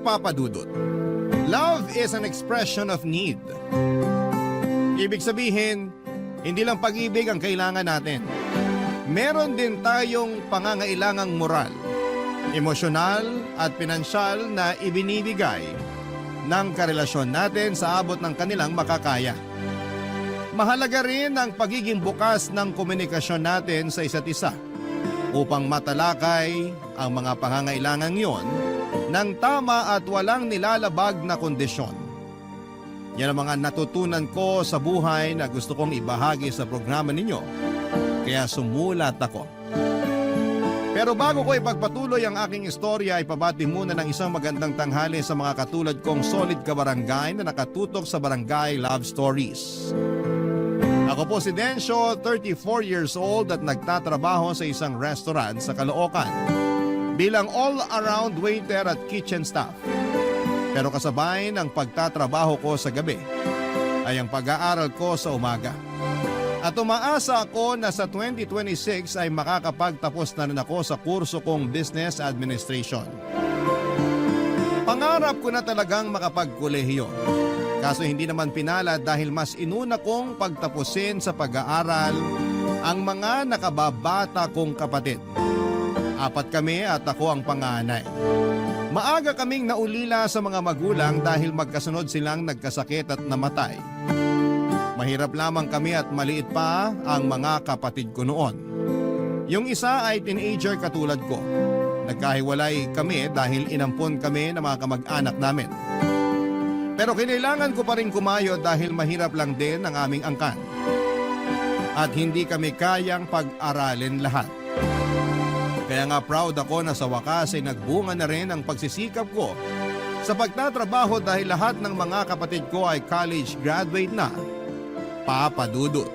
Papa Dudut. Love is an expression of need. Ibig sabihin, hindi lang pag-ibig ang kailangan natin. Meron din tayong pangangailangang moral, emosyonal at pinansyal na ibinibigay ng karelasyon natin sa abot ng kanilang makakaya. Mahalaga rin ang pagiging bukas ng komunikasyon natin sa isa't isa upang matalakay ang mga pangangailangan yon ng tama at walang nilalabag na kondisyon. Yan ang mga natutunan ko sa buhay na gusto kong ibahagi sa programa ninyo, kaya sumulat ako. Pero bago ko ipagpatuloy ang aking istorya, ipabati muna ng isang magandang tanghali sa mga katulad kong solid kabarangay na nakatutok sa Barangay Love Stories. Ako po si Dencio, 34 years old at nagtatrabaho sa isang restaurant sa Caloocan bilang all-around waiter at kitchen staff. Pero kasabay ng pagtatrabaho ko sa gabi ay ang pag-aaral ko sa umaga. At umaasa ako na sa 2026 ay makakapagtapos na rin ako sa kurso kong Business Administration. Pangarap ko na talagang makapagkolehiyo. Kaso hindi naman pinalad dahil mas inuna kong pagtapusin sa pag-aaral ang mga nakababata kong kapatid. 4 kami at ako ang panganay. Maaga kaming naulila sa mga magulang dahil magkasunod silang nagkasakit at namatay. Mahirap lamang kami at maliit pa ang mga kapatid ko noon. Yung isa ay teenager katulad ko. Nagkahiwalay kami dahil inampon kami ng mga kamag-anak namin. Pero kinailangan ko pa rin kumayo dahil mahirap lang din ang aming angkan. At hindi kami kayang pag-aralin lahat. Kaya nga proud ako na sa wakas ay nagbunga na rin ang pagsisikap ko sa pagtatrabaho dahil lahat ng mga kapatid ko ay college graduate na. Papa Dudut.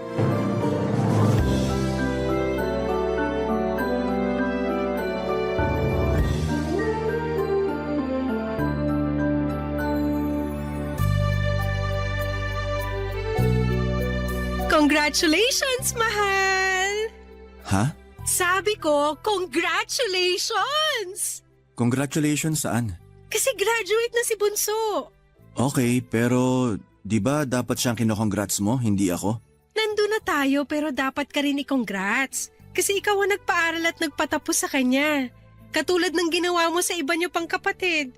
Congratulations, mahal! Ha? Sabi ko, congratulations! Congratulations saan? Kasi graduate na si Bunso. Okay, pero di ba dapat siyang kinokongrats mo, hindi ako? Nandun na tayo pero dapat ka rin i-congrats. Kasi ikaw ang nagpaaral at nagpatapos sa kanya. Katulad ng ginawa mo sa iba niyo pang kapatid.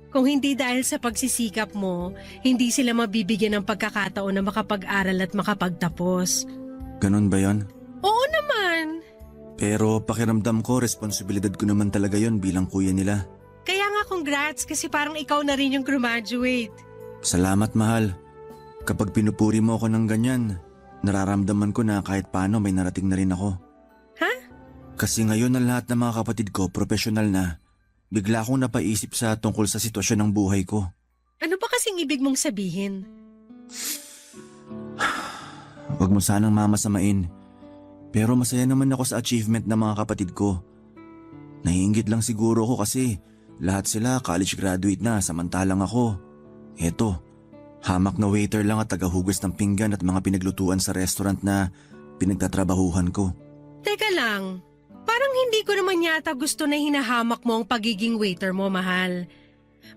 Kung hindi dahil sa pagsisikap mo, hindi sila mabibigyan ng pagkakataon na makapag-aral at makapagtapos. Ganun ba yon? Oo naman. Pero pakiramdam ko, responsibilidad ko naman talaga yon bilang kuya nila. Kaya nga congrats kasi parang ikaw na rin yung graduate. Salamat, mahal. Kapag pinupuri mo ako ng ganyan, nararamdaman ko na kahit paano may narating na rin ako. Ha? Kasi ngayon ang lahat ng mga kapatid ko profesional na. Bigla akong napaisip sa tungkol sa sitwasyon ng buhay ko. Ano ba kasing ibig mong sabihin? Huwag mo sanang mamasamain. Pero masaya naman ako sa achievement ng mga kapatid ko. Naiinggit lang siguro ako kasi lahat sila college graduate na samantalang ako. Eto, hamak na waiter lang at tagahugas ng pinggan at mga pinaglutuan sa restaurant na pinagtatrabahuhan ko. Teka lang, parang hindi ko naman yata gusto na hinahamak mo ang pagiging waiter mo, mahal.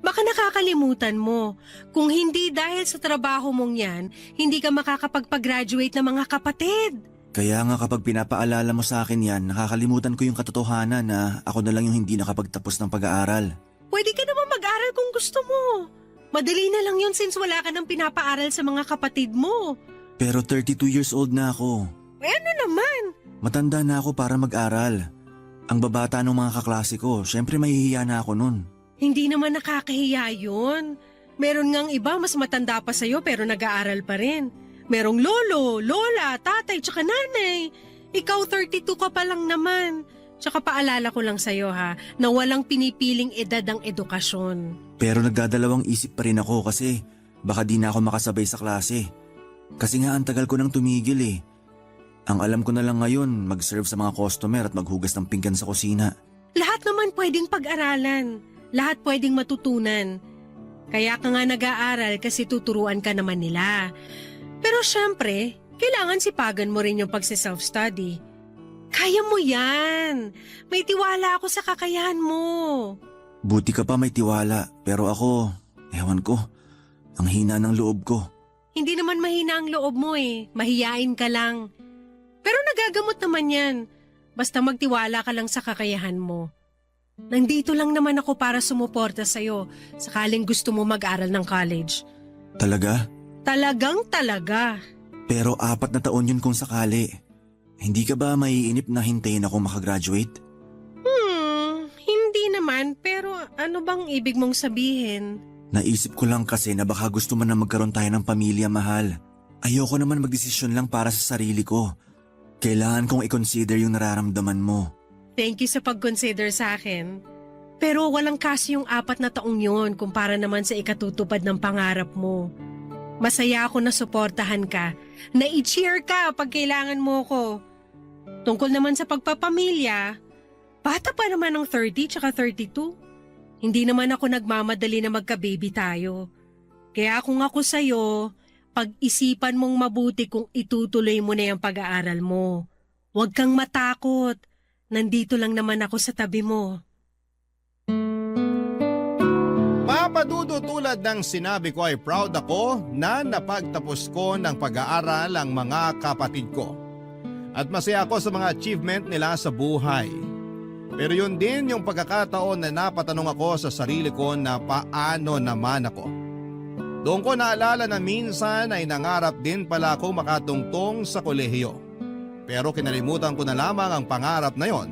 Baka nakakalimutan mo, kung hindi dahil sa trabaho mong yan, hindi ka makakapagpag-graduate ng mga kapatid. Kaya nga kapag pinapaalala mo sa akin yan, nakakalimutan ko yung katotohanan na ako na lang yung hindi nakapagtapos ng pag-aaral. Pwede ka naman mag-aral kung gusto mo. Madali na lang yun since wala ka nang pinapaaral sa mga kapatid mo. Pero 32 years old na ako. Eh ano naman? Matanda na ako para mag-aral. Ang babata ng mga kaklase ko, syempre mahihiya na ako nun. Hindi naman nakakahiya yun. Meron ngang iba mas matanda pa sa'yo pero nag-aaral pa rin. Merong lolo, lola, tatay, tsaka nanay. Ikaw 32 ka pa lang naman. Tsaka paalala ko lang sa'yo ha, na walang pinipiling edad ang edukasyon. Pero nagdadalawang isip pa rin ako kasi baka di na ako makasabay sa klase. Kasi nga ang tagal ko nang tumigil eh. Ang alam ko na lang ngayon, mag-serve sa mga customer at maghugas ng pinggan sa kusina. Lahat naman pwedeng pag-aralan. Lahat pwedeng matutunan. Kaya ka nga nag-aaral kasi tuturuan ka naman nila. Pero syempre, kailangan sipagan mo rin yung pagsi-self-study. Kaya mo yan. May tiwala ako sa kakayahan mo. Buti ka pa may tiwala, pero ako, ewan ko, ang hina ng loob ko. Hindi naman mahina ang loob mo eh. Mahiyain ka lang. Pero nagagamot naman yan. Basta magtiwala ka lang sa kakayahan mo. Nandito lang naman ako para sumuporta sa'yo sakaling gusto mo mag-aral ng college. Talaga? Talagang talaga. Pero 4 na taon yun kung sakali. Hindi ka ba maiinip na hintayin ako makagraduate? Hindi naman. Pero ano bang ibig mong sabihin? Naisip ko lang kasi na baka gusto mo na magkaroon tayo ng pamilya, mahal. Ayoko naman magdesisyon lang para sa sarili ko. Kailangan kong i-consider yung nararamdaman mo. Thank you sa pag-consider sa akin. Pero walang kasi yung 4 na taong yun kumpara naman sa ikatutupad ng pangarap mo. Masaya ako na suportahan ka, na i-cheer ka pag kailangan mo ko. Tungkol naman sa pagpapamilya, bata pa naman ng 30 tsaka 32. Hindi naman ako nagmamadali na magka-baby tayo. Kaya kung ako sa'yo, pag-isipan mong mabuti kung itutuloy mo na yung pag-aaral mo. Huwag kang matakot. Nandito lang naman ako sa tabi mo. Papadudo tulad ng sinabi ko ay proud ako na napagtapos ko ng pag-aaral ang mga kapatid ko. At masaya ako sa mga achievement nila sa buhay. Pero yun din yung pagkakataon na napatanong ako sa sarili ko na paano naman ako. Doon ko naalala na minsan ay nangarap din pala ako makatungtong sa kolehiyo. Pero kinalimutan ko na lamang ang pangarap na yon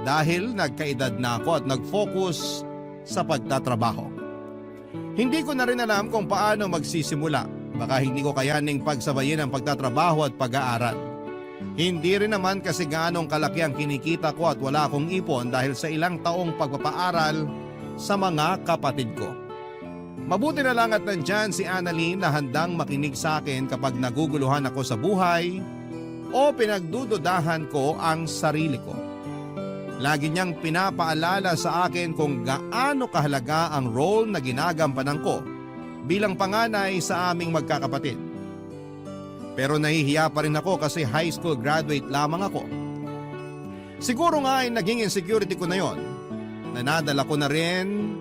dahil nagkaedad na ako at nag-focus sa pagtatrabaho. Hindi ko na rin alam kung paano magsisimula. Baka hindi ko kayaning pagsabayin ang pagtatrabaho at pag-aaral. Hindi rin naman kasi ganong kalaki ang kinikita ko at wala akong ipon dahil sa ilang taong pagpapaaral sa mga kapatid ko. Mabuti na lang at nandyan si Annalyn na handang makinig sa akin kapag naguguluhan ako sa buhay o pinagdududahan ko ang sarili ko. Lagi niyang pinapaalala sa akin kung gaano kahalaga ang role na ginagampanan ko bilang panganay sa aming magkakapatid. Pero nahihiya pa rin ako kasi high school graduate lamang ako. Siguro nga ay naging insecurity ko na yon na nadala ko na rin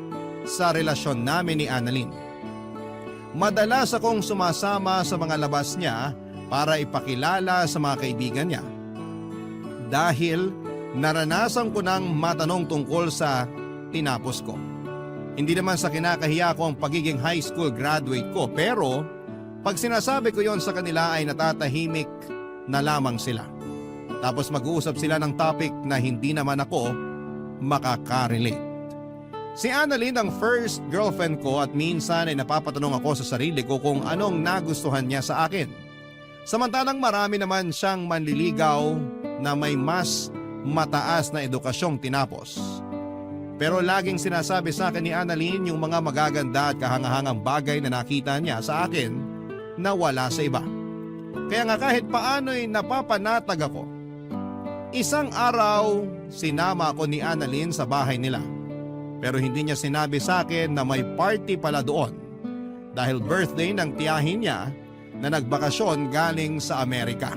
sa relasyon namin ni Annalyn. Madalas akong sumasama sa mga labas niya para ipakilala sa mga kaibigan niya. Dahil naranasan ko nang matanong tungkol sa tinapos ko. Hindi naman sa kinakahiya ko ang pagiging high school graduate ko, pero pag sinasabi ko yon sa kanila ay natatahimik na lamang sila. Tapos mag-uusap sila ng topic na hindi naman ako makakarelate. Si Annalyn ang first girlfriend ko at minsan ay napapatanong ako sa sarili ko kung anong nagustuhan niya sa akin. Samantalang marami naman siyang manliligaw na may mas mataas na edukasyong tinapos. Pero laging sinasabi sa akin ni Annalyn yung mga magaganda at kahangahangang bagay na nakita niya sa akin na wala sa iba. Kaya nga kahit paano'y napapanatag ako. Isang araw, sinama ako ni Annalyn sa bahay nila. Pero hindi niya sinabi sa akin na may party pala doon dahil birthday ng tiyahin niya na nagbakasyon galing sa Amerika.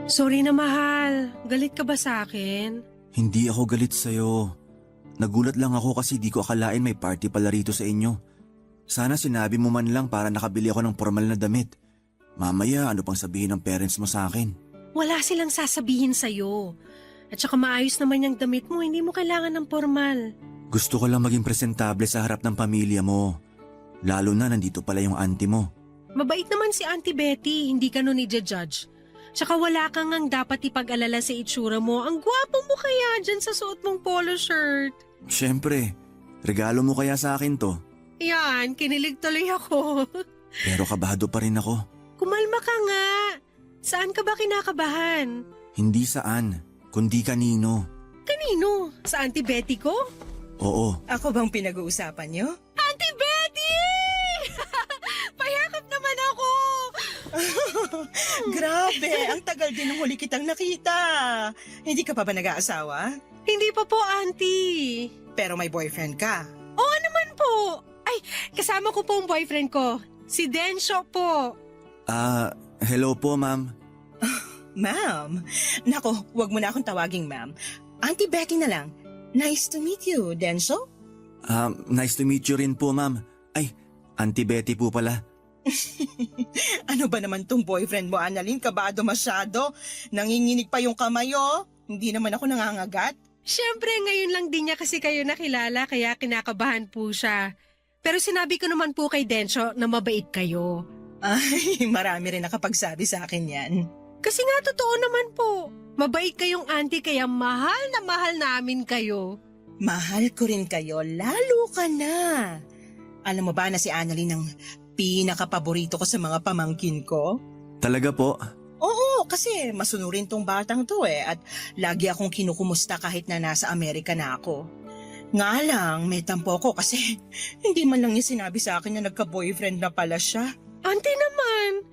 Sorry na mahal. Galit ka ba sa akin? Hindi ako galit sa'yo. Nagulat lang ako kasi di ko akalain may party pala rito sa inyo. Sana sinabi mo man lang para nakabili ako ng formal na damit. Mamaya ano pang sabihin ng parents mo sa akin? Wala silang sasabihin sa'yo. At saka maayos naman yung damit mo, hindi mo kailangan ng formal. Gusto ko lang maging presentable sa harap ng pamilya mo. Lalo na nandito pala yung auntie mo. Mabait naman si Auntie Betty, hindi ka nun i-judge. Tsaka wala kang ang dapat ipag-alala sa itsura mo. Ang gwapo mo kaya dyan sa suot mong polo shirt. Siyempre, regalo mo kaya sa akin to. Yan, kinilig tuloy ako. Pero kabado pa rin ako. Kumalma ka nga. Saan ka ba kinakabahan? Hindi saan, kundi kanino. Kanino? Sa Auntie Betty ko? Oo, Ako bang pinag-uusapan niyo? Auntie Betty! Payakap naman ako! Grabe, ang tagal din ng huli kitang nakita. Hindi ka pa ba nag-aasawa? Hindi pa po, Auntie. Pero may boyfriend ka. Oo naman po. Ay, kasama ko po ang boyfriend ko. Si Densho po. Hello po ma'am. Ma'am. Nako, wag mo na akong tawaging ma'am. Auntie Betty na lang. Nice to meet you, Denso. Nice to meet you rin po ma'am. Ay, Auntie Betty po pala. Ano ba naman tong boyfriend mo, Annalyn? Kabado masyado. Nanginginig pa yung kamay, oh. Hindi naman ako nangangagat. Siyempre, ngayon lang din niya kasi kayo nakilala kaya kinakabahan po siya. Pero sinabi ko naman po kay Densho na mabait kayo. Ay, marami rin nakapagsabi sa akin yan. Kasi nga totoo naman po. Mabait kayong auntie kaya mahal na mahal namin kayo. Mahal ko rin kayo, lalo ka na. Alam mo ba na si Annalyn ang pinakapaborito ko sa mga pamangkin ko? Talaga po? Oo, kasi masunurin tong batang to at lagi akong kinukumusta kahit na nasa Amerika na ako. Nga lang, may tampo ko kasi hindi man lang niya sinabi sa akin na nagka-boyfriend na pala siya. Auntie naman,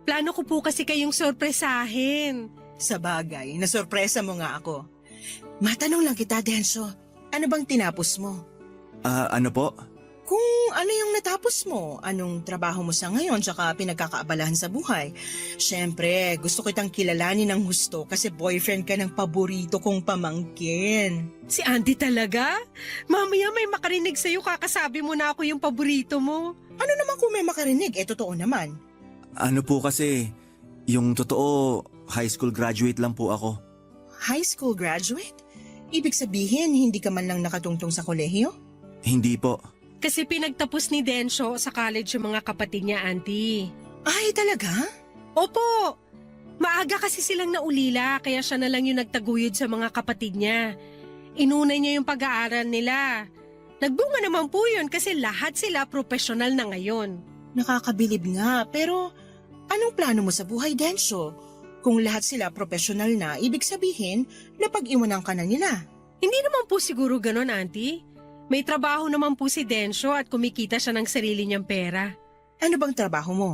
plano ko po kasi kayong sorpresahin. Sa bagay, nasorpresa mo nga ako. Matanong lang kita, Denso, ano bang tinapos mo? Ano po? Kung ano yung natapos mo, anong trabaho mo sa ngayon tsaka pinagkakaabalahan sa buhay. Siyempre, gusto kitang kilalanin ng husto kasi boyfriend ka ng paborito kong pamangkin. Si auntie talaga? Mamaya may makarinig sa'yo kakasabi mo na ako yung paborito mo. Ano naman kung may makarinig? Totoo naman. Ano po kasi, yung totoo, high school graduate lang po ako. High school graduate? Ibig sabihin, hindi ka man lang nakatungtong sa kolehiyo? Hindi po. Kasi pinagtapos ni Densho sa college yung mga kapatid niya, auntie. Ay, talaga? Opo! Maaga kasi silang naulila kaya siya na lang yung nagtaguyod sa mga kapatid niya. Inuna niya yung pag-aaral nila. Nagbunga naman po yun kasi lahat sila profesional na ngayon. Nakakabilib nga, pero anong plano mo sa buhay, Densho? Kung lahat sila profesional na, ibig sabihin, napag-iwanan ka na nila. Hindi naman po siguro ganon, auntie. May trabaho naman po si Densho at kumikita siya ng sarili niyang pera. Ano bang trabaho mo?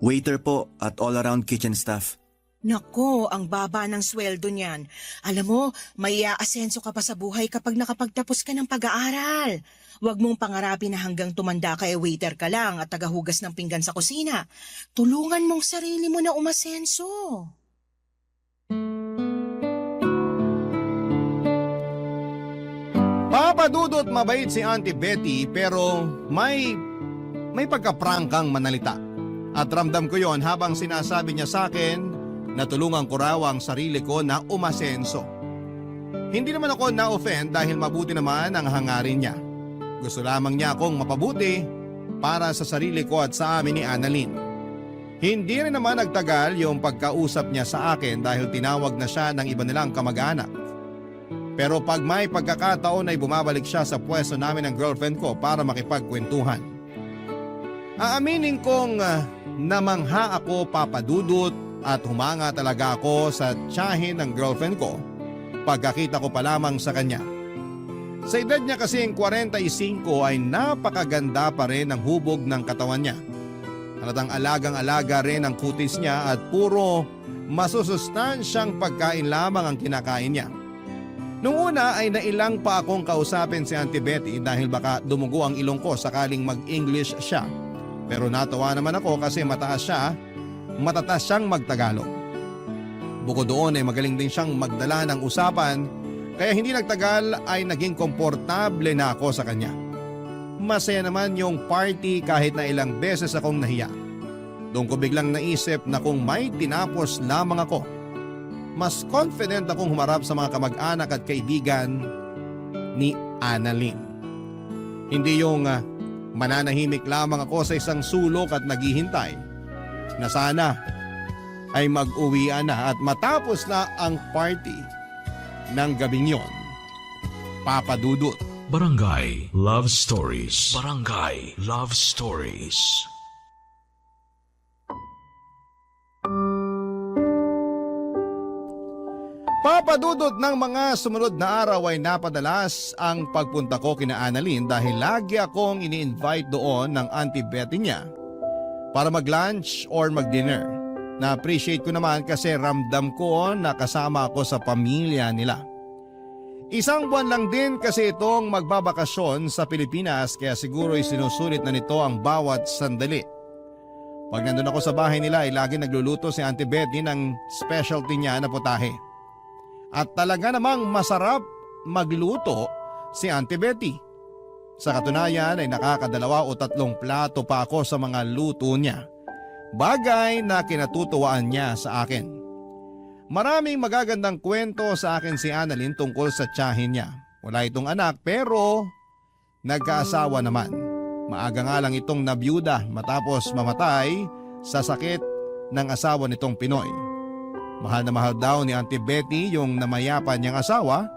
Waiter po at all-around kitchen staff. Nako, ang baba ng sweldo niyan. Alam mo, may aasenso ka pa sa buhay kapag nakapagtapos ka ng pag-aaral. Huwag mong pangarapin na hanggang tumanda ka waiter ka lang at tagahugas ng pinggan sa kusina. Tulungan mong sarili mo na umasenso. Papadudot mabait si Auntie Betty pero may pagkaprangkang manalita. At ramdam ko yon habang sinasabi niya sa akin na tulungan ko raw ang sarili ko na umasenso. Hindi naman ako na-offend dahil mabuti naman ang hangarin niya. Gusto lamang niya akong mapabuti para sa sarili ko at sa amin ni Annalyn. Hindi rin naman nagtagal yung pagkausap niya sa akin dahil tinawag na siya ng iba nilang kamag-anak. Pero pag may pagkakataon ay bumabalik siya sa pwesto namin ng girlfriend ko para makipagkwentuhan. Aaminin kong namangha ako, papadudot, at humanga talaga ako sa tiyahin ng girlfriend ko pagkakita ko pa lamang sa kanya. Sa edad niya kasing 45 ay napakaganda pa rin ang hubog ng katawan niya. Halatang alagang-alaga rin ang kutis niya at puro masusustansyang pagkain lamang ang kinakain niya. Noong una ay nailang pa akong kausapin si Auntie Betty dahil baka dumugo ang ilong ko sakaling mag-English siya. Pero natawa naman ako kasi matatas siyang magtagalog. Bukod doon ay magaling din siyang magdala ng usapan kaya hindi nagtagal ay naging komportable na ako sa kanya. Masaya naman yung party kahit na ilang beses akong nahiya. Doon ko biglang naisip na kung may tinapos lamang ako, mas confident akong humarap sa mga kamag-anak at kaibigan ni Annalyn. Hindi yung mananahimik lamang ako sa isang sulok at naghihintay na sana ay mag-uwian na at matapos na ang party ng gabing yon. Papadudot. Barangay Love Stories. Barangay Love Stories. Papadudot ng mga sumunod na araw ay napadalas ang pagpunta ko kina Annalyn dahil lagi akong ini-invite doon ng Auntie Betty niya para mag-lunch or mag-dinner. Na-appreciate ko naman kasi ramdam ko na kasama ako sa pamilya nila. Isang buwan lang din kasi itong magbabakasyon sa Pilipinas kaya siguro isinusulit na nito ang bawat sandali. Pag nandun ako sa bahay nila ay lagi nagluluto si Auntie Betty ng specialty niya na putahe. At talaga namang masarap magluto si Auntie Betty. Sa katunayan ay nakakadalawa o 3 plato pa ako sa mga luto niya. Bagay na kinatutuwaan niya sa akin. Maraming magagandang kwento sa akin si Annalyn tungkol sa tiyahin niya. Wala itong anak pero nagkaasawa naman. Maaga nga lang itong nabiyuda matapos mamatay sa sakit ng asawa nitong Pinoy. Mahal na mahal daw ni Auntie Betty yung namayapan niyang asawa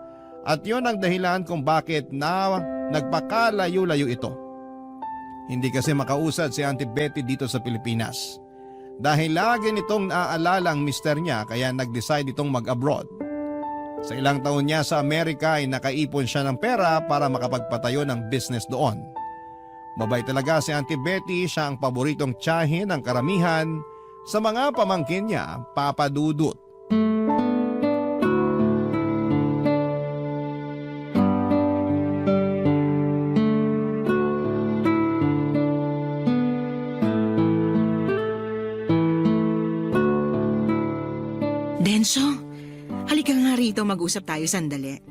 at yon ang dahilan kung bakit nagpakalayo-layo ito. Hindi kasi makausad si Auntie Betty dito sa Pilipinas. Dahil lagi nitong naaalala ang mister niya kaya nag-decide itong mag-abroad. Sa ilang taon niya sa Amerika ay nakaipon siya ng pera para makapagpatayo ng business doon. Mabait talaga si Auntie Betty, siya ang paboritong tiyahin ng karamihan sa mga pamangkin niya, Papa Dudut. Denso, halika nga rito mag-usap tayo sandali.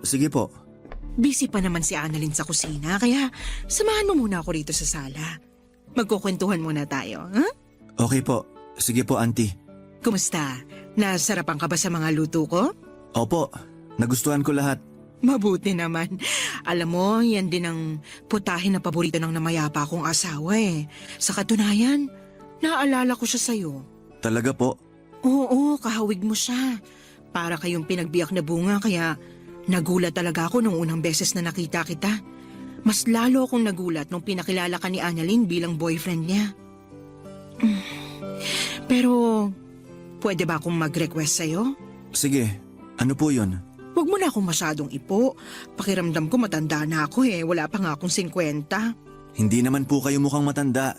Sige po. Busy pa naman si Annalyn sa kusina, kaya samahan mo muna ako rito sa sala. Magkukwentuhan muna tayo, ha? Okay po. Sige po, Auntie. Kumusta? Nasarapan ka ba sa mga luto ko? Opo, nagustuhan ko lahat. Mabuti naman. Alam mo, yan din ang putahe na paborito ng namayapa kong asawa eh. Sa katunayan, naalala ko siya sa'yo. Talaga po? Oo, kahawig mo siya. Para kayong pinagbiyak na bunga kaya nagulat talaga ako nung unang beses na nakita kita. Mas lalo akong nagulat nung pinakilala ka ni Annalyn bilang boyfriend niya. Pero, pwede ba akong mag-request sa'yo? Sige, ano po yun? Huwag mo na akong masyadong ipo. Pakiramdam ko matanda na ako eh. Wala pa nga akong 50. Hindi naman po kayo mukhang matanda.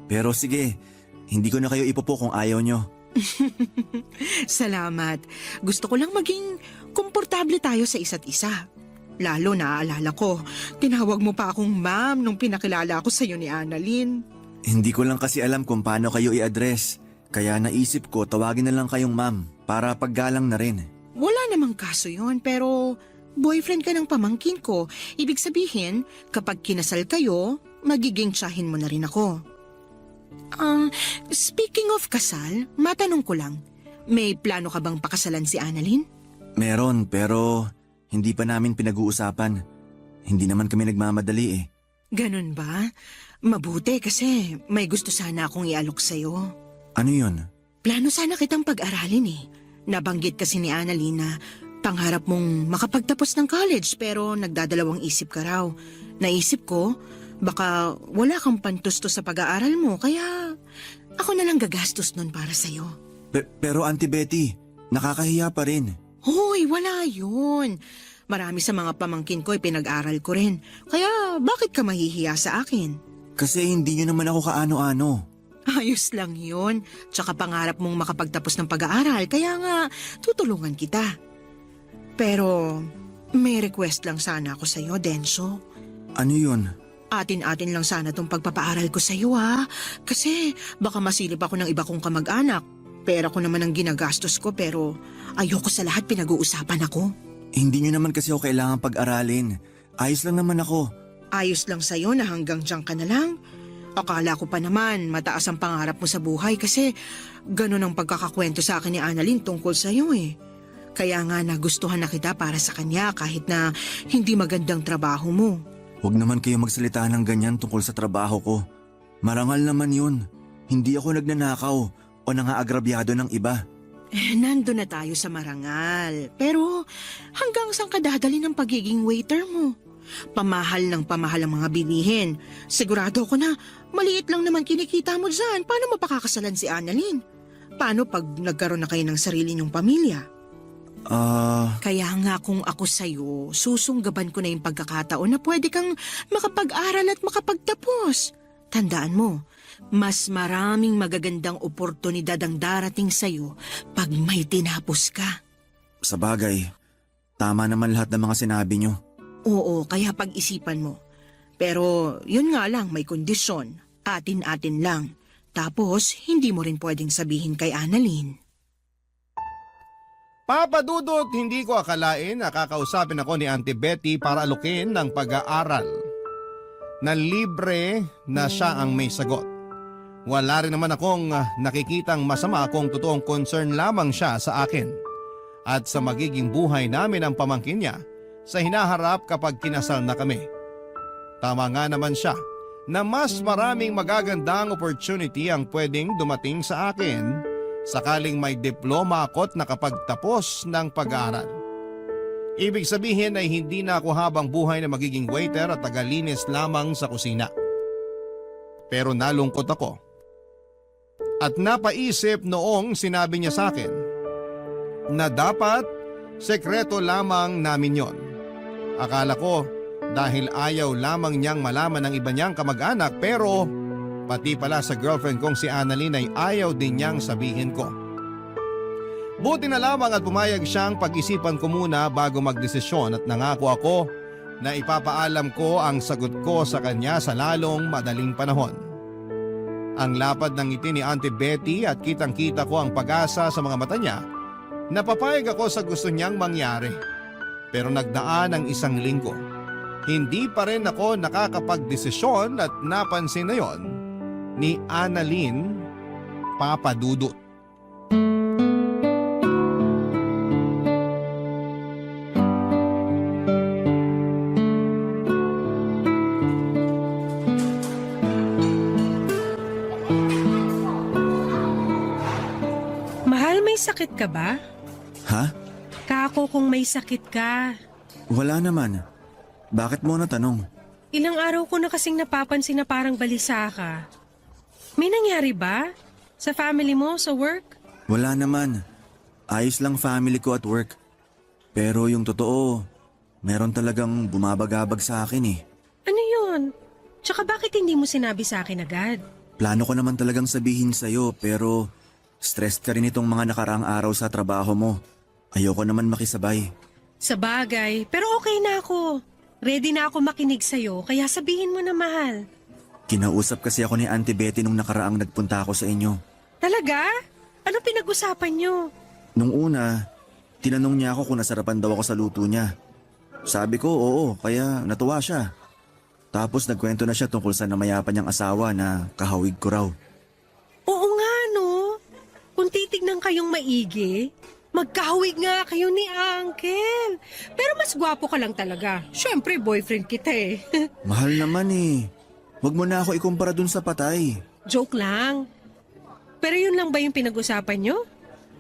Pero sige, hindi ko na kayo ipopo kung ayaw nyo. Salamat. Gusto ko lang maging komportable tayo sa isa't isa. Lalo naaalala ko, tinawag mo pa akong ma'am nung pinakilala ako sa'yo ni Annalyn. Hindi ko lang kasi alam kung paano kayo i-address. Kaya naisip ko tawagin na lang kayong ma'am para paggalang na rin. Wala namang kaso yon, pero boyfriend ka ng pamangkin ko. Ibig sabihin, kapag kinasal kayo, magiging tiyahin mo na rin ako. Speaking of kasal, matanong ko lang, may plano ka bang pakasalan si Annalyn? Meron pero hindi pa namin pinag-uusapan. Hindi naman kami nagmamadali eh. Ganun ba? Mabuti kasi may gusto sana akong ialok sa'yo. Ano yun? Plano sana kitang pag-aralin eh. Nabanggit kasi ni Annalyn na pangarap mong makapagtapos ng college pero nagdadalawang isip ka raw. Naisip ko, baka wala kang pantusto sa pag-aaral mo kaya ako na lang gagastos nun para sa'yo. Pero Auntie Betty, nakakahiya pa rin. Hoy, wala yun. Marami sa mga pamangkin ko ay pinag-aral ko rin. Kaya bakit ka mahihiya sa akin? Kasi hindi nyo naman ako kaano-ano. Ayos lang yun. Tsaka pangarap mong makapagtapos ng pag-aaral, kaya nga tutulungan kita. Pero may request lang sana ako sa'yo, Denso. Ano yun? Atin-atin lang sana tong pagpapaaral ko sa'yo ha. Kasi baka masilip ako ng iba kong kamag-anak. Pera ko naman ang ginagastos ko pero ayoko sa lahat pinag-uusapan ako. Hindi nyo naman kasi ako kailangan pag-aralin. Ayos lang naman ako. Ayos lang sa'yo na hanggang dyan ka na lang. Akala ko pa naman mataas ang pangarap mo sa buhay kasi ganun ang pagkakakwento sa akin ni Annalyn tungkol sa'yo eh. Kaya nga nagustuhan na kita para sa kanya kahit na hindi magandang trabaho mo. Huwag naman kayo magsalita ng ganyan tungkol sa trabaho ko. Marangal naman yun. Hindi ako nagnanakaw o nangaagrabyado ng iba. Nando na tayo sa marangal. Pero hanggang saan ka dadali ng pagiging waiter mo? Pamahal ng pamahal ang mga bilihin. Sigurado ko na maliit lang naman kinikita mo dyan. Paano mo pakakasalan si Annalyn? Paano pag nagkaroon na kayo ng sarili niyong pamilya? Kaya nga kung ako sa'yo, susunggaban ko na yung pagkakataon na pwede kang makapag-aral at makapagtapos. Tandaan mo, mas maraming magagandang oportunidad ang darating sa'yo pag may tinapos ka. Sa bagay, tama naman lahat ng mga sinabi nyo. Oo, kaya pag-isipan mo. Pero yun nga lang, may kondisyon. Atin-atin lang. Tapos, hindi mo rin pwedeng sabihin kay Annalyn. Papa Dudut, hindi ko akalain na kakausapin ako ni Auntie Betty para alukin ng pag-aaral. Na libre na siya ang may sagot. Wala rin naman akong nakikitang masama kung totoong concern lamang siya sa akin at sa magiging buhay namin ang pamangkin niya sa hinaharap kapag kinasal na kami. Tama nga naman siya na mas maraming magagandang opportunity ang pwedeng dumating sa akin sakaling may diploma ako't nakapagtapos ng pag-aaral. Ibig sabihin ay hindi na ako habang buhay na magiging waiter at tagalinis lamang sa kusina. Pero nalungkot ako. At napaisip noong sinabi niya sa akin na dapat sekreto lamang namin yon. Akala ko dahil ayaw lamang niyang malaman ng iba niyang kamag-anak pero pati pala sa girlfriend kong si Annalyn ay ayaw din niyang sabihin ko. Buti na lamang at pumayag siyang pag-isipan ko muna bago magdesisyon at nangako ako na ipapaalam ko ang sagot ko sa kanya sa lalong madaling panahon. Ang lapad ng ngiti ni Auntie Betty at kitang-kita ko ang pag-asa sa mga mata niya. Napapayag ako sa gusto niyang mangyari. Pero nagdaan ang 1 linggo. Hindi pa rin ako nakakapagdesisyon at napansin na yon ni Annalyn, Papa Dudut. Mahal, may sakit ka ba? Ha? Kako kung may sakit ka. Wala naman. Bakit mo natanong? Ilang araw ko na kasing napapansin na parang balisa ka. May nangyari ba? Sa family mo, sa work? Wala naman. Ayos lang family ko at work. Pero yung totoo, meron talagang bumabagabag sa akin eh. Ano yun? Tsaka bakit hindi mo sinabi sa akin agad? Plano ko naman talagang sabihin sa'yo pero stressed ka rin itong mga nakaraang araw sa trabaho mo. Ayoko naman makisabay. Sa bagay, pero okay na ako. Ready na ako makinig sa'yo, kaya sabihin mo na, mahal. Kinausap kasi ako ni Auntie Betty nung nakaraang nagpunta ako sa inyo. Talaga? Ano pinag-usapan nyo? Nung una, tinanong niya ako kung nasarapan daw ako sa luto niya. Sabi ko oo, kaya natuwa siya. Tapos nagkwento na siya tungkol sa namayapan niyang asawa na kahawig ko raw. Oo nga, no? Kung titignan kayong maigi, magkahawig nga kayo ni Uncle. Pero mas gwapo ka lang talaga. Siyempre, boyfriend kita eh. Mahal naman eh. Huwag mo na ako ikumpara dun sa patay. Joke lang. Pero yun lang ba yung pinag-usapan nyo?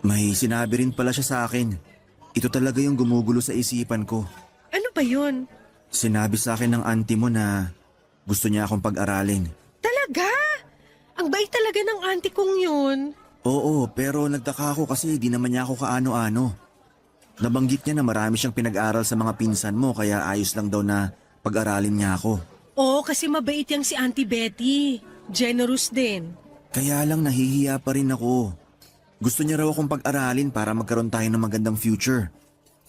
May sinabi rin pala siya sa akin. Ito talaga yung gumugulo sa isipan ko. Ano ba yun? Sinabi sa akin ng auntie mo na gusto niya akong pag-aralin. Talaga? Ang bait talaga ng auntie kong yun. Oo, pero nagtaka ako kasi di naman niya ako kaano-ano. Nabanggit niya na marami siyang pinag-aral sa mga pinsan mo kaya ayos lang daw na pag-aralin niya ako. Oo, kasi mabait yang si Auntie Betty. Generous din. Kaya lang nahihiya pa rin ako. Gusto niya raw akong pag-aralin para magkaroon tayo ng magandang future.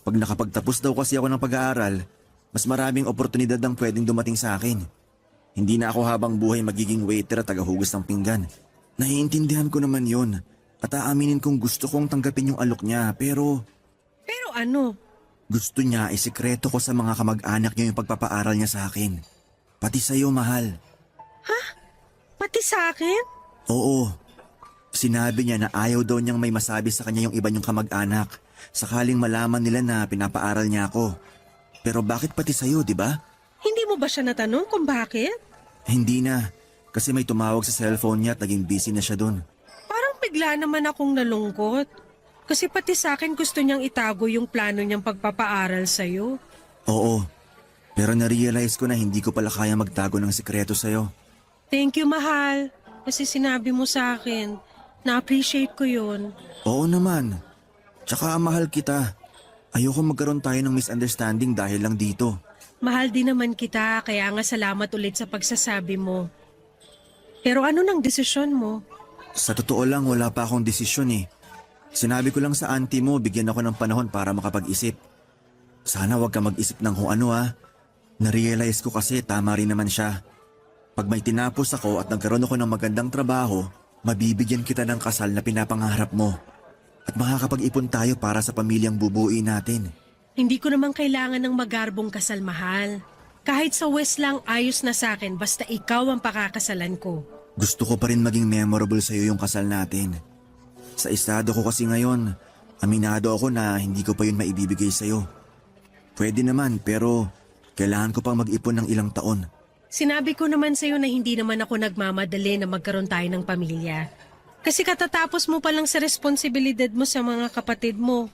Pag nakapagtapos daw kasi ako ng pag-aaral, mas maraming oportunidad ang pwedeng dumating sa akin. Hindi na ako habang buhay magiging waiter at tagahugas ng pinggan. Naiintindihan ko naman yon at aaminin kong gusto kong tanggapin yung alok niya pero Pero ano? gusto niya isikreto ko sa mga kamag-anak niya yung pagpapaaral niya sa akin. Pati sa'yo, mahal. Pati sa akin? Oo. Sinabi niya na ayaw daw niyang may masabi sa kanya yung iba niyong kamag-anak sakaling malaman nila na pinapaaral niya ako. Pero bakit pati sa'yo, di ba? Hindi mo ba siya natanong kung bakit? Hindi na. Kasi may tumawag sa cellphone niya at naging busy na siya dun. Parang bigla naman akong nalungkot. Kasi pati sa akin gusto niyang itago yung plano niyang pagpapaaral sa'yo. Oo. Pero na-realize ko na hindi ko pala kaya magtago ng sikreto sa'yo. Thank you, mahal. Kasi sinabi mo sa akin. Na-appreciate ko yun. Oo naman. Tsaka mahal kita. Ayoko magkaroon tayo ng misunderstanding dahil lang dito. Mahal din naman kita, kaya nga salamat ulit sa pagsasabi mo. Pero ano nang desisyon mo? Sa totoo lang, wala pa akong desisyon eh. Sinabi ko lang sa auntie mo, bigyan ako ng panahon para makapag-isip. Sana wag ka mag-isip ng kung ano ha. Narealize ko kasi tama rin naman siya. Pag may tinapos ako at nagkaroon ako ng magandang trabaho, mabibigyan kita ng kasal na pinapangarap mo. At makakapag-ipon tayo para sa pamilyang bubuuin natin. Hindi ko naman kailangan ng magarbong kasal, mahal. Kahit sa West lang ayos na sa akin basta ikaw ang pakakasalan ko. Gusto ko pa rin maging memorable sa'yo yung kasal natin. Sa estado ko kasi ngayon, aminado ako na hindi ko pa yun maibibigay sa'yo. Pwede naman pero kailangan ko pang mag-ipon ng ilang taon. Sinabi ko naman sa'yo na hindi naman ako nagmamadali na magkaroon tayo ng pamilya. Kasi katatapos mo pa lang sa responsibilidad mo sa mga kapatid mo.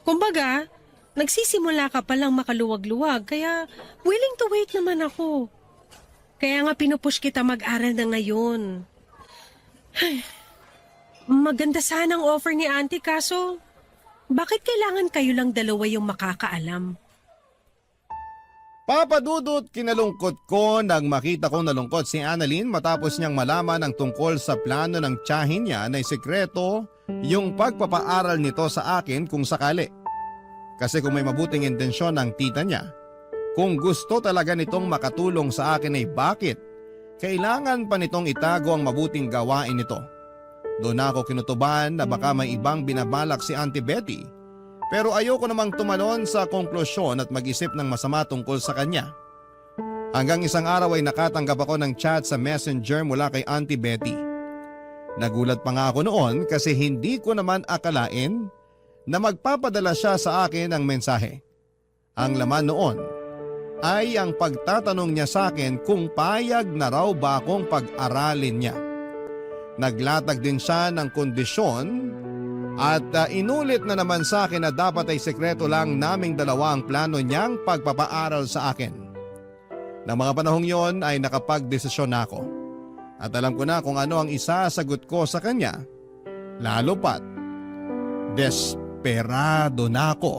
Kumbaga, nagsisimula ka pa lang makaluwag-luwag kaya willing to wait naman ako. Kaya nga pinupush kita mag-aral na ngayon. Ay, maganda sana ang offer ni Auntie kaso bakit kailangan kayo lang dalawa yung makakaalam? Papa Dudut, kinalungkot ko nang makita kong nalungkot si Annalyn matapos niyang malaman ang tungkol sa plano ng tiyahin niya na sikreto yung pagpapaaral nito sa akin kung sakali. Kasi kung may mabuting intensyon ng tita niya, kung gusto talaga nitong makatulong sa akin ay bakit kailangan pa nitong itago ang mabuting gawain nito. Doon ako kinutuban na baka may ibang binabalak si Auntie Betty. Pero ayoko namang tumalon sa konklusyon at mag-isip ng masama tungkol sa kanya. Hanggang isang araw ay nakatanggap ako ng chat sa messenger mula kay Auntie Betty. Nagulat pa nga ako noon kasi hindi ko naman akalain na magpapadala siya sa akin ng mensahe. Ang laman noon ay ang pagtatanong niya sa akin kung payag na raw ba akong pag-aralin niya. Naglatag din siya ng kondisyon at inulit na naman sa akin na dapat ay sekreto lang naming dalawa ang plano niyang pagpapaaral sa akin. Nang mga panahong yon ay nakapagdesisyon na ako. At alam ko na kung ano ang isasagot ko sa kanya. Lalo pat, desperado na ako.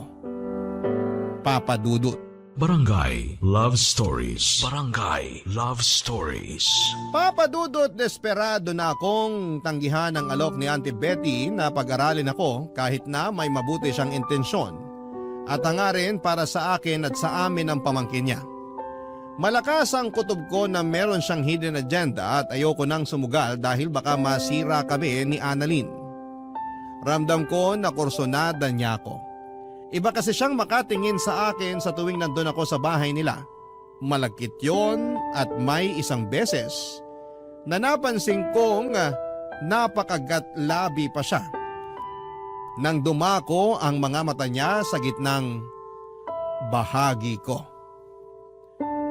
Papa Dudut. Barangay Love Stories. Barangay Love Stories. Papa Dudut, desperado na akong tanggihan ang alok ni Auntie Betty na pag-aralin ako kahit na may mabuti siyang intensyon at hangarin para sa akin at sa amin ang pamangkin niya. Malakas ang kutob ko na meron siyang hidden agenda at ayoko nang sumugal dahil baka masira kami ni Annalyn. Ramdam ko na kursonada niya ako. Iba kasi siyang makatingin sa akin sa tuwing nandun ako sa bahay nila. Malagkit yon at may isang beses na napansin kong napakagat-labi pa siya. Nang dumako ang mga mata niya sa gitnang bahagi ko.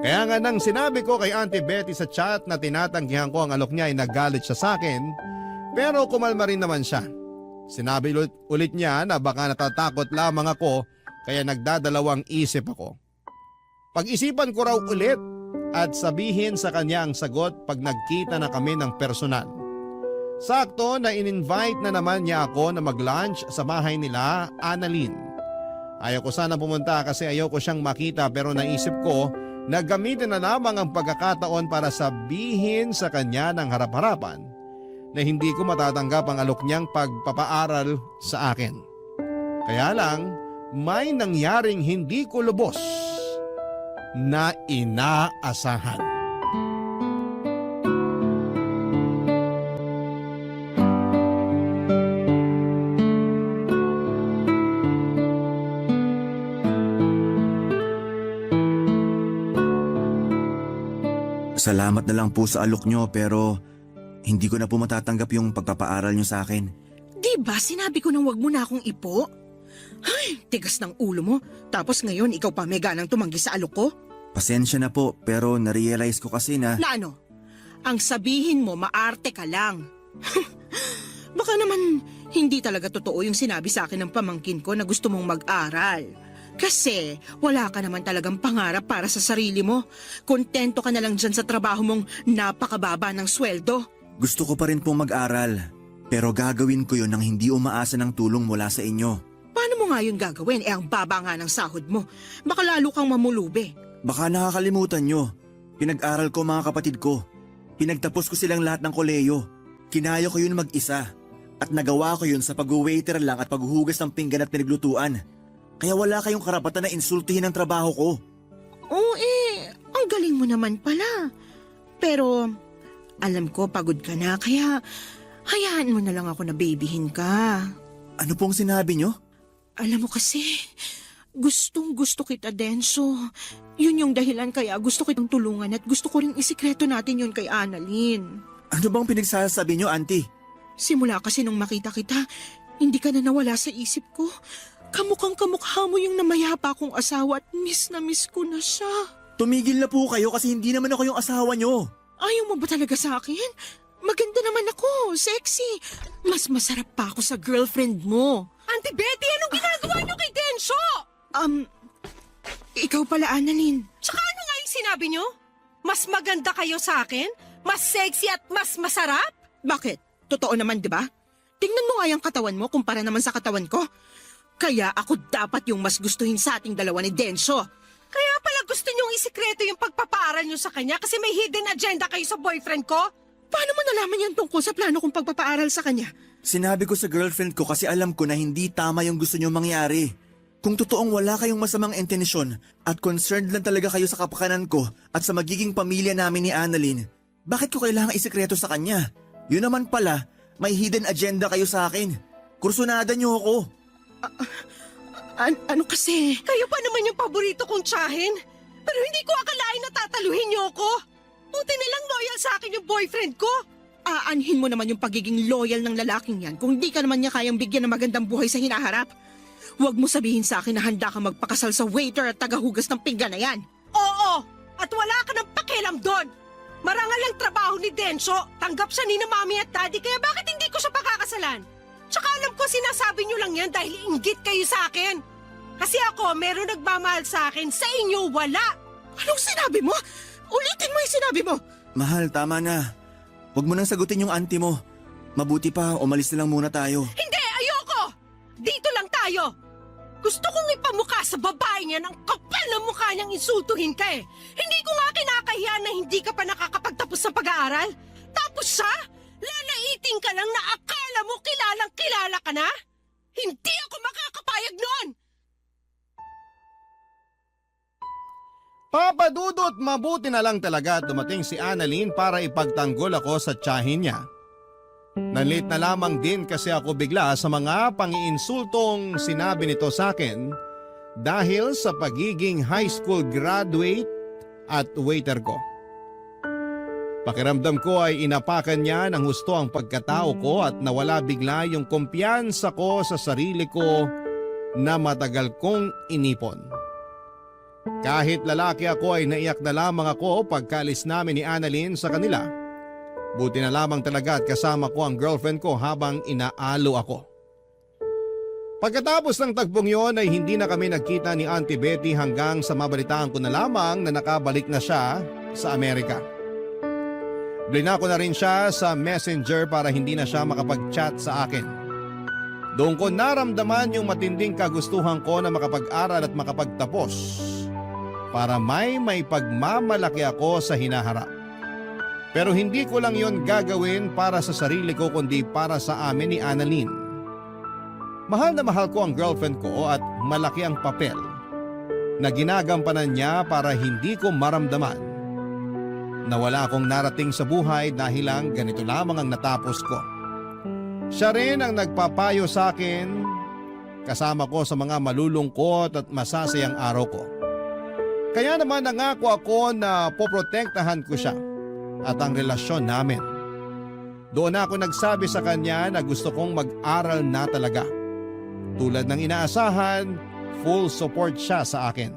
Kaya nga nang sinabi ko kay Auntie Betty sa chat na tinatanggihan ko ang alok niya ay nagalit siya sa akin, pero kumalma rin naman siya. Sinabi ulit niya na baka natatakot lamang ako kaya nagdadalawang isip ako. Pag-isipan ko raw ulit at sabihin sa kanya ang sagot pag nagkita na kami ng personal. Sakto na in-invite na naman niya ako na mag-lunch sa bahay nila, Annalyn. Ayaw ko sana pumunta kasi ayaw ko siyang makita pero naisip ko na gamitin na lamang ang pagkakataon para sabihin sa kanya ng harap-harapan na hindi ko matatanggap ang alok niyang pagpapaaral sa akin. Kaya lang, may nangyaring hindi ko lubos na inaasahan. Salamat na lang po sa alok nyo pero hindi ko na po matatanggap yung pagpapaaral nyo sa akin. Di ba sinabi ko nang wag mo na akong ipo? Ay, tigas ng ulo mo. Tapos ngayon ikaw pa may ganang tumanggi sa alok ko? Pasensya na po pero narealize ko kasi na… Na ano? Ang sabihin mo maarte ka lang. Baka naman hindi talaga totoo yung sinabi sa akin ng pamangkin ko na gusto mong mag-aral. Kasi wala ka naman talagang pangarap para sa sarili mo. Kontento ka na lang dyan sa trabaho mong napakababa ng sweldo. Gusto ko pa rin pong mag-aral pero gagawin ko yun nang hindi umaasa ng tulong mula sa inyo. Paano mo nga yun gagawin? Ang baba nga ng sahod mo. Baka lalo kang mamulubi. Baka nakakalimutan nyo. Pinag-aral ko mga kapatid ko. Pinagtapos ko silang lahat ng koleyo. Kinaya ko yun mag-isa. At nagawa ko yun sa pag-waiter lang at paghuhugas ng pinggan at pinaglutuan. Kaya wala kayong karapatan na insultuhin ang trabaho ko. Oo ang galing mo naman pala. Pero alam ko pagod ka na kaya hayaan mo na lang ako na babyhin ka. Ano pong sinabi nyo? Alam mo kasi, gustong gusto kita, Denso. Yun yung dahilan kaya gusto kitang tulungan at gusto ko rin isikreto natin yun kay Annalyn. Ano bang pinagsasabi nyo, auntie? Simula kasi nung makita kita, hindi ka na nawala sa isip ko. Kamukhang kamukha mo yung namayapa kong asawa at miss na miss ko na siya. Tumigil na po kayo kasi hindi naman ako yung asawa nyo. Ayaw mo ba talaga sa akin? Maganda naman ako, sexy. Mas masarap pa ako sa girlfriend mo. Auntie Betty, anong ginagawa niyo kay Densyo? Ikaw pala, Annalyn. Tsaka ano nga yung sinabi niyo? Mas maganda kayo sa akin? Mas sexy at mas masarap? Bakit? Totoo naman, di ba? Tingnan mo nga yung katawan mo kumpara naman sa katawan ko. Kaya ako dapat yung mas gustuhin sa ating dalawa ni Densyo. Kaya pala gusto niyong isikreto yung pagpapaaral niyo sa kanya kasi may hidden agenda kayo sa boyfriend ko? Paano mo nalaman yan tungkol sa plano kong pagpapaaral sa kanya? Sinabi ko sa girlfriend ko kasi alam ko na hindi tama yung gusto nyo mangyari. Kung totoong wala kayong masamang intensyon at concerned lang talaga kayo sa kapakanan ko at sa magiging pamilya namin ni Annalyn, bakit ko kailangan isikreto sa kanya? Yun naman pala, may hidden agenda kayo sa akin. Kursunada nyo ako. Ano kasi? Kayo pa naman yung paborito kong tsahin. Pero hindi ko akalain na tataluhin niyo ako. Buti nilang loyal sa akin yung boyfriend ko. Aanhin mo naman yung pagiging loyal ng lalaking yan kung di ka naman niya kayang bigyan ng magandang buhay sa hinaharap. Huwag mo sabihin sa akin na handa ka magpakasal sa waiter at tagahugas ng pinggan na yan. Oo, at wala ka ng pakialam doon. Marangal ang trabaho ni Densyo. Tanggap siya ni na mami at daddy kaya bakit hindi ko siya pakakasalan? Tsaka alam ko sinasabi niyo lang yan dahil inggit kayo sa akin. Kasi ako, meron nagmamahal sa akin, sa inyo wala. Anong sinabi mo? Ulitin mo yung sinabi mo. Mahal, tama na. Huwag mo nang sagutin yung auntie mo. Mabuti pa, umalis na lang muna tayo. Hindi, ayoko! Dito lang tayo. Gusto kong ipamukha sa babae niya ng kapal na mukha niyang insultuhin ka eh. Hindi ko nga kinakahiya na hindi ka pa nakakapagtapos sa pag-aaral. Tapos siya, lalaiting ka lang na akala mo kilalang kilala ka na? Hindi ako makakapayag noon! Papadudot, mabuti na lang talaga dumating si Annalyn para ipagtanggol ako sa tiyahin niya. Nalit na lamang din kasi ako bigla sa mga pangiinsultong sinabi nito sa akin dahil sa pagiging high school graduate at waiter ko. Pakiramdam ko ay inapakan niya ng husto ang pagkatao ko at nawala bigla yung kumpiyansa ko sa sarili ko na matagal kong inipon. Kahit lalaki ako ay naiyak na lamang ako pagkaalis namin ni Annalyn sa kanila. Buti na lamang talaga at kasama ko ang girlfriend ko habang inaalo ako. Pagkatapos ng tagpong yon ay hindi na kami nagkita ni Auntie Betty hanggang sa mabalitaan ko na lamang na nakabalik na siya sa Amerika. Blinako na rin siya sa messenger para hindi na siya makapag-chat sa akin. Doon ko naramdaman yung matinding kagustuhan ko na makapag-aral at makapagtapos para may pagmamalaki ako sa hinaharap. Pero hindi ko lang yon gagawin para sa sarili ko kundi para sa amin ni Annalyn. Mahal na mahal ko ang girlfriend ko at malaki ang papel na ginagampanan niya para hindi ko maramdaman na wala akong narating sa buhay dahil lang ganito lamang ang natapos ko. Siya rin ang nagpapayo sa akin kasama ko sa mga malulungkot at masasayang araw ko. Kaya naman nangako ako na poprotektahan ko siya at ang relasyon namin. Doon ako nagsabi sa kanya na gusto kong mag-aral na talaga. Tulad ng inaasahan, full support siya sa akin.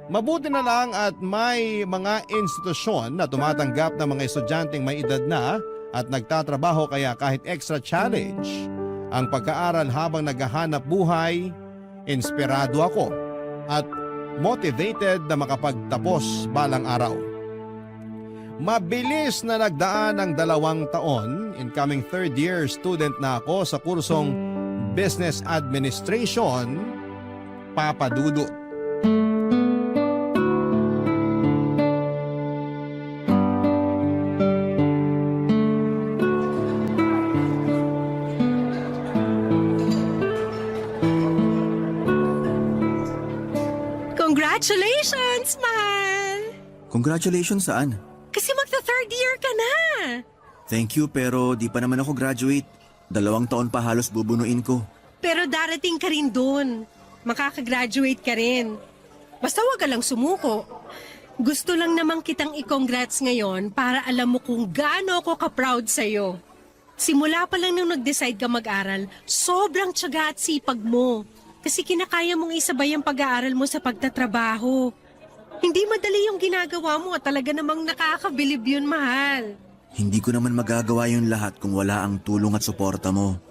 Mabuti na lang at may mga institusyon na tumatanggap ng mga estudyanteng may edad na at nagtatrabaho kaya kahit extra challenge ang pagkaaral habang naghahanap buhay, inspirado ako at motivated na makapagtapos balang araw. Mabilis na nagdaan ang 2 taon, incoming third year student na ako sa kursong Business Administration, Papadudot. Congratulations, mahal! Congratulations saan? Kasi magta-third year ka na! Thank you pero di pa naman ako graduate. 2 taon pa halos bubunuin ko. Pero darating ka rin dun. Makakagraduate ka rin. Basta wag ka lang sumuko. Gusto lang namang kitang i-congrats ngayon para alam mo kung gaano ako ka-proud sa'yo. Simula pa lang nung nag-decide ka mag-aral, sobrang tiyaga at sipag mo. Kasi kinakaya mong isabay ang pag-aaral mo sa pagtatrabaho. Hindi madali yung ginagawa mo at talaga namang nakakabilib yun, mahal. Hindi ko naman magagawa yung lahat kung wala ang tulong at suporta mo.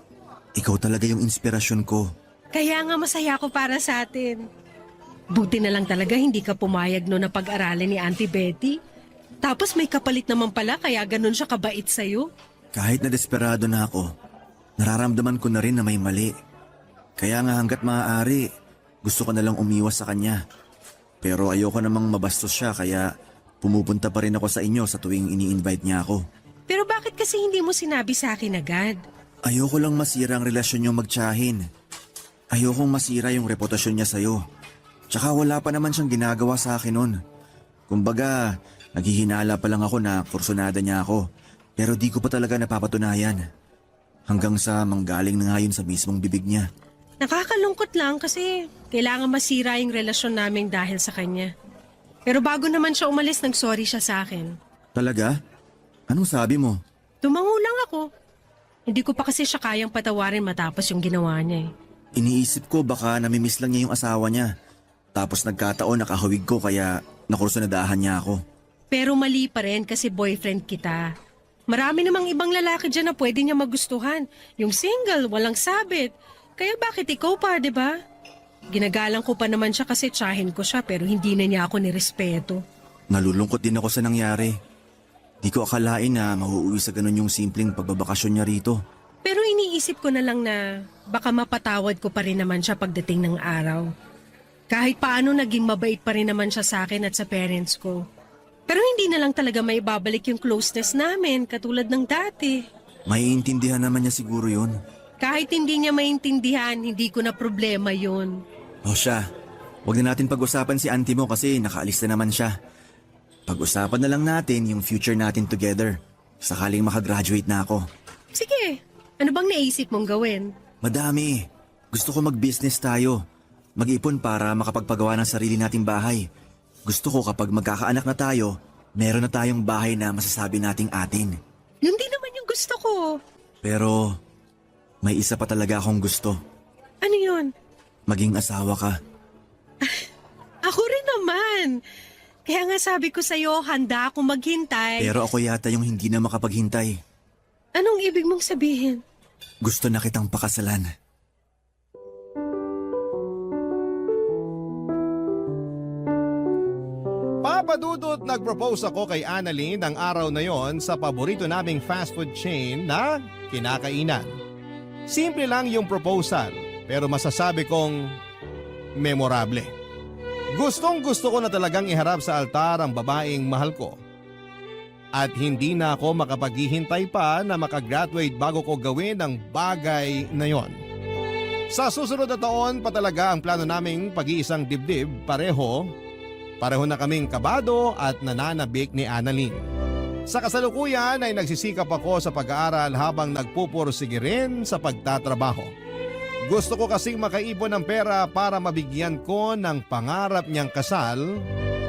Ikaw talaga yung inspirasyon ko. Kaya nga masaya ako para sa atin. Buti na lang talaga hindi ka pumayag no na pag-aralin ni Auntie Betty. Tapos may kapalit naman pala kaya ganun siya kabait sa'yo. Kahit na desperado na ako, nararamdaman ko na rin na may mali. Kaya nga hanggat maaari, gusto ko na lang umiwas sa kanya. Pero ayoko namang mabastos siya kaya pumupunta pa rin ako sa inyo sa tuwing ini-invite niya ako. Pero bakit kasi hindi mo sinabi sa akin agad? Ayoko lang masira ang relasyon niyo magtiyahin. Ayokong masira yung reputasyon niya sa'yo. Tsaka wala pa naman siyang ginagawa sa akin nun. Kumbaga, naghihinala pa lang ako na kursunada niya ako. Pero di ko pa talaga napapatunayan. Hanggang sa manggaling na nga yun sa mismong bibig niya. Nakakalungkot lang kasi kailangan masira yung relasyon namin dahil sa kanya. Pero bago naman siya umalis, nag-sorry siya sa akin. Talaga? Anong sabi mo? Tumango lang ako. Hindi ko pa kasi siya kayang patawarin matapos yung ginawa niya eh. Iniisip ko baka namimiss lang niya yung asawa niya. Tapos nagkataon nakahawig ko kaya nakursunadahan niya ako. Pero mali pa rin kasi boyfriend kita. Marami namang ibang lalaki dyan na pwede niya magustuhan. Yung single, walang sabit. Kaya bakit ikaw pa, di ba? Ginagalang ko pa naman siya kasi tsahin ko siya pero hindi na niya ako nirespeto. Nalulungkot din ako sa nangyari. Di ko akalain na mauuwi sa ganun yung simpleng pagbabakasyon niya rito. Pero iniisip ko na lang na baka mapatawad ko pa rin naman siya pagdating ng araw. Kahit paano naging mabait pa rin naman siya sa akin at sa parents ko. Pero hindi na lang talaga may babalik yung closeness namin katulad ng dati. Maiintindihan naman niya siguro yun. Kahit hindi niya maintindihan, hindi ko na problema yun. O siya, huwag na natin pag-usapan si auntie mo kasi nakaalis na naman siya. Pag-usapan na lang natin yung future natin together. Sakaling makagraduate na ako. Sige, ano bang naisip mong gawin? Madami. Gusto ko mag-business tayo. Mag-ipon para makapagpagawa ng sarili nating bahay. Gusto ko kapag magkakaanak na tayo, meron na tayong bahay na masasabi nating atin. Yun din naman yung gusto ko. Pero may isa pa talaga akong gusto. Ano yun? Maging asawa ka. Ako rin naman. Kaya nga sabi ko sa'yo, handa akong maghintay. Pero ako yata yung hindi na makapaghintay. Anong ibig mong sabihin? Gusto na kitang pakasalan. Papadudot, nag-propose ako kay Annalyn ng araw na yon sa paborito naming fast food chain na kinakainan. Simple lang yung proposal, pero masasabi kong memorable. Gustong gusto ko na talagang iharap sa altar ang babaeng mahal ko. At hindi na ako makapaghihintay pa na makagraduate bago ko gawin ang bagay na yon. Sa susunod na taon pa talaga ang plano naming pag-iisang dibdib, pareho na kaming kabado at nananabik ni Annalyn. Sa kasalukuyan ay nagsisikap ako sa pag-aaral habang nagpupursige rin sa pagtatrabaho. Gusto ko kasing makaipon ng pera para mabigyan ko ng pangarap niyang kasal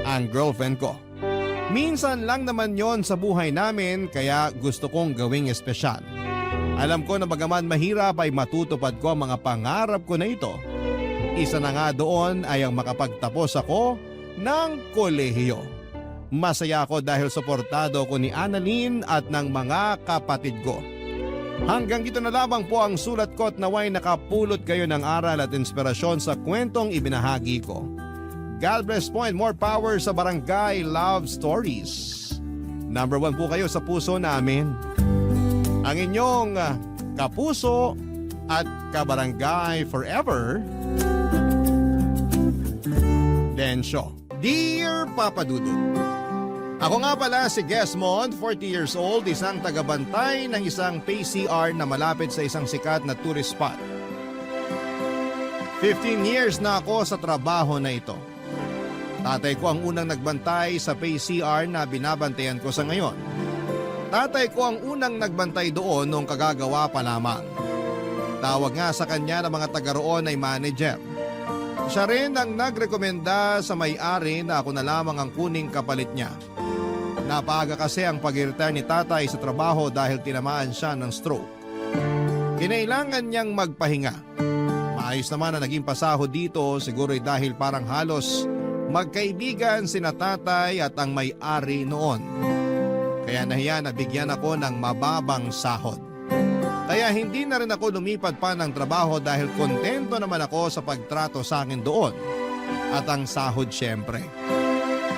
ang girlfriend ko. Minsan lang naman yon sa buhay namin kaya gusto kong gawing espesyal. Alam ko na bagaman mahirap ay matutupad ko ang mga pangarap ko na ito. Isa na nga doon ay ang makapagtapos ako ng kolehiyo. Masaya ako dahil suportado ko ni Annalyn at ng mga kapatid ko. Hanggang dito na lamang po ang sulat ko at naway nakapulot kayo ng aral at inspirasyon sa kwentong ibinahagi ko. God bless po and more power sa Barangay Love Stories. Number 1 po kayo sa puso namin. Ang inyong kapuso at kabarangay forever, Densyo. Dear Papa Dudut, ako nga pala si Gesmond, 40 years old, isang tagabantay ng isang PCR na malapit sa isang sikat na tourist spot. 15 years na ako sa trabaho na ito. Tatay ko ang unang nagbantay sa PCR na binabantayan ko sa ngayon. Tatay ko ang unang nagbantay doon nung kagagawa pa lamang. Tawag nga sa kanya ng mga taga roon ay manager. Siya rin ang nagrekomenda sa may-ari na ako na lamang ang kuning kapalit niya. Napaaga kasi ang pag-retire ni tatay sa trabaho dahil tinamaan siya ng stroke. Kinailangan niyang magpahinga. Maayos naman na naging pasahod dito, siguro'y dahil parang halos magkaibigan sina tatay at ang may-ari noon. Kaya nahiya na bigyan ako ng mababang sahod. Kaya hindi na rin ako lumipat pa ng trabaho dahil kontento naman ako sa pagtrato sa akin doon. At ang sahod syempre.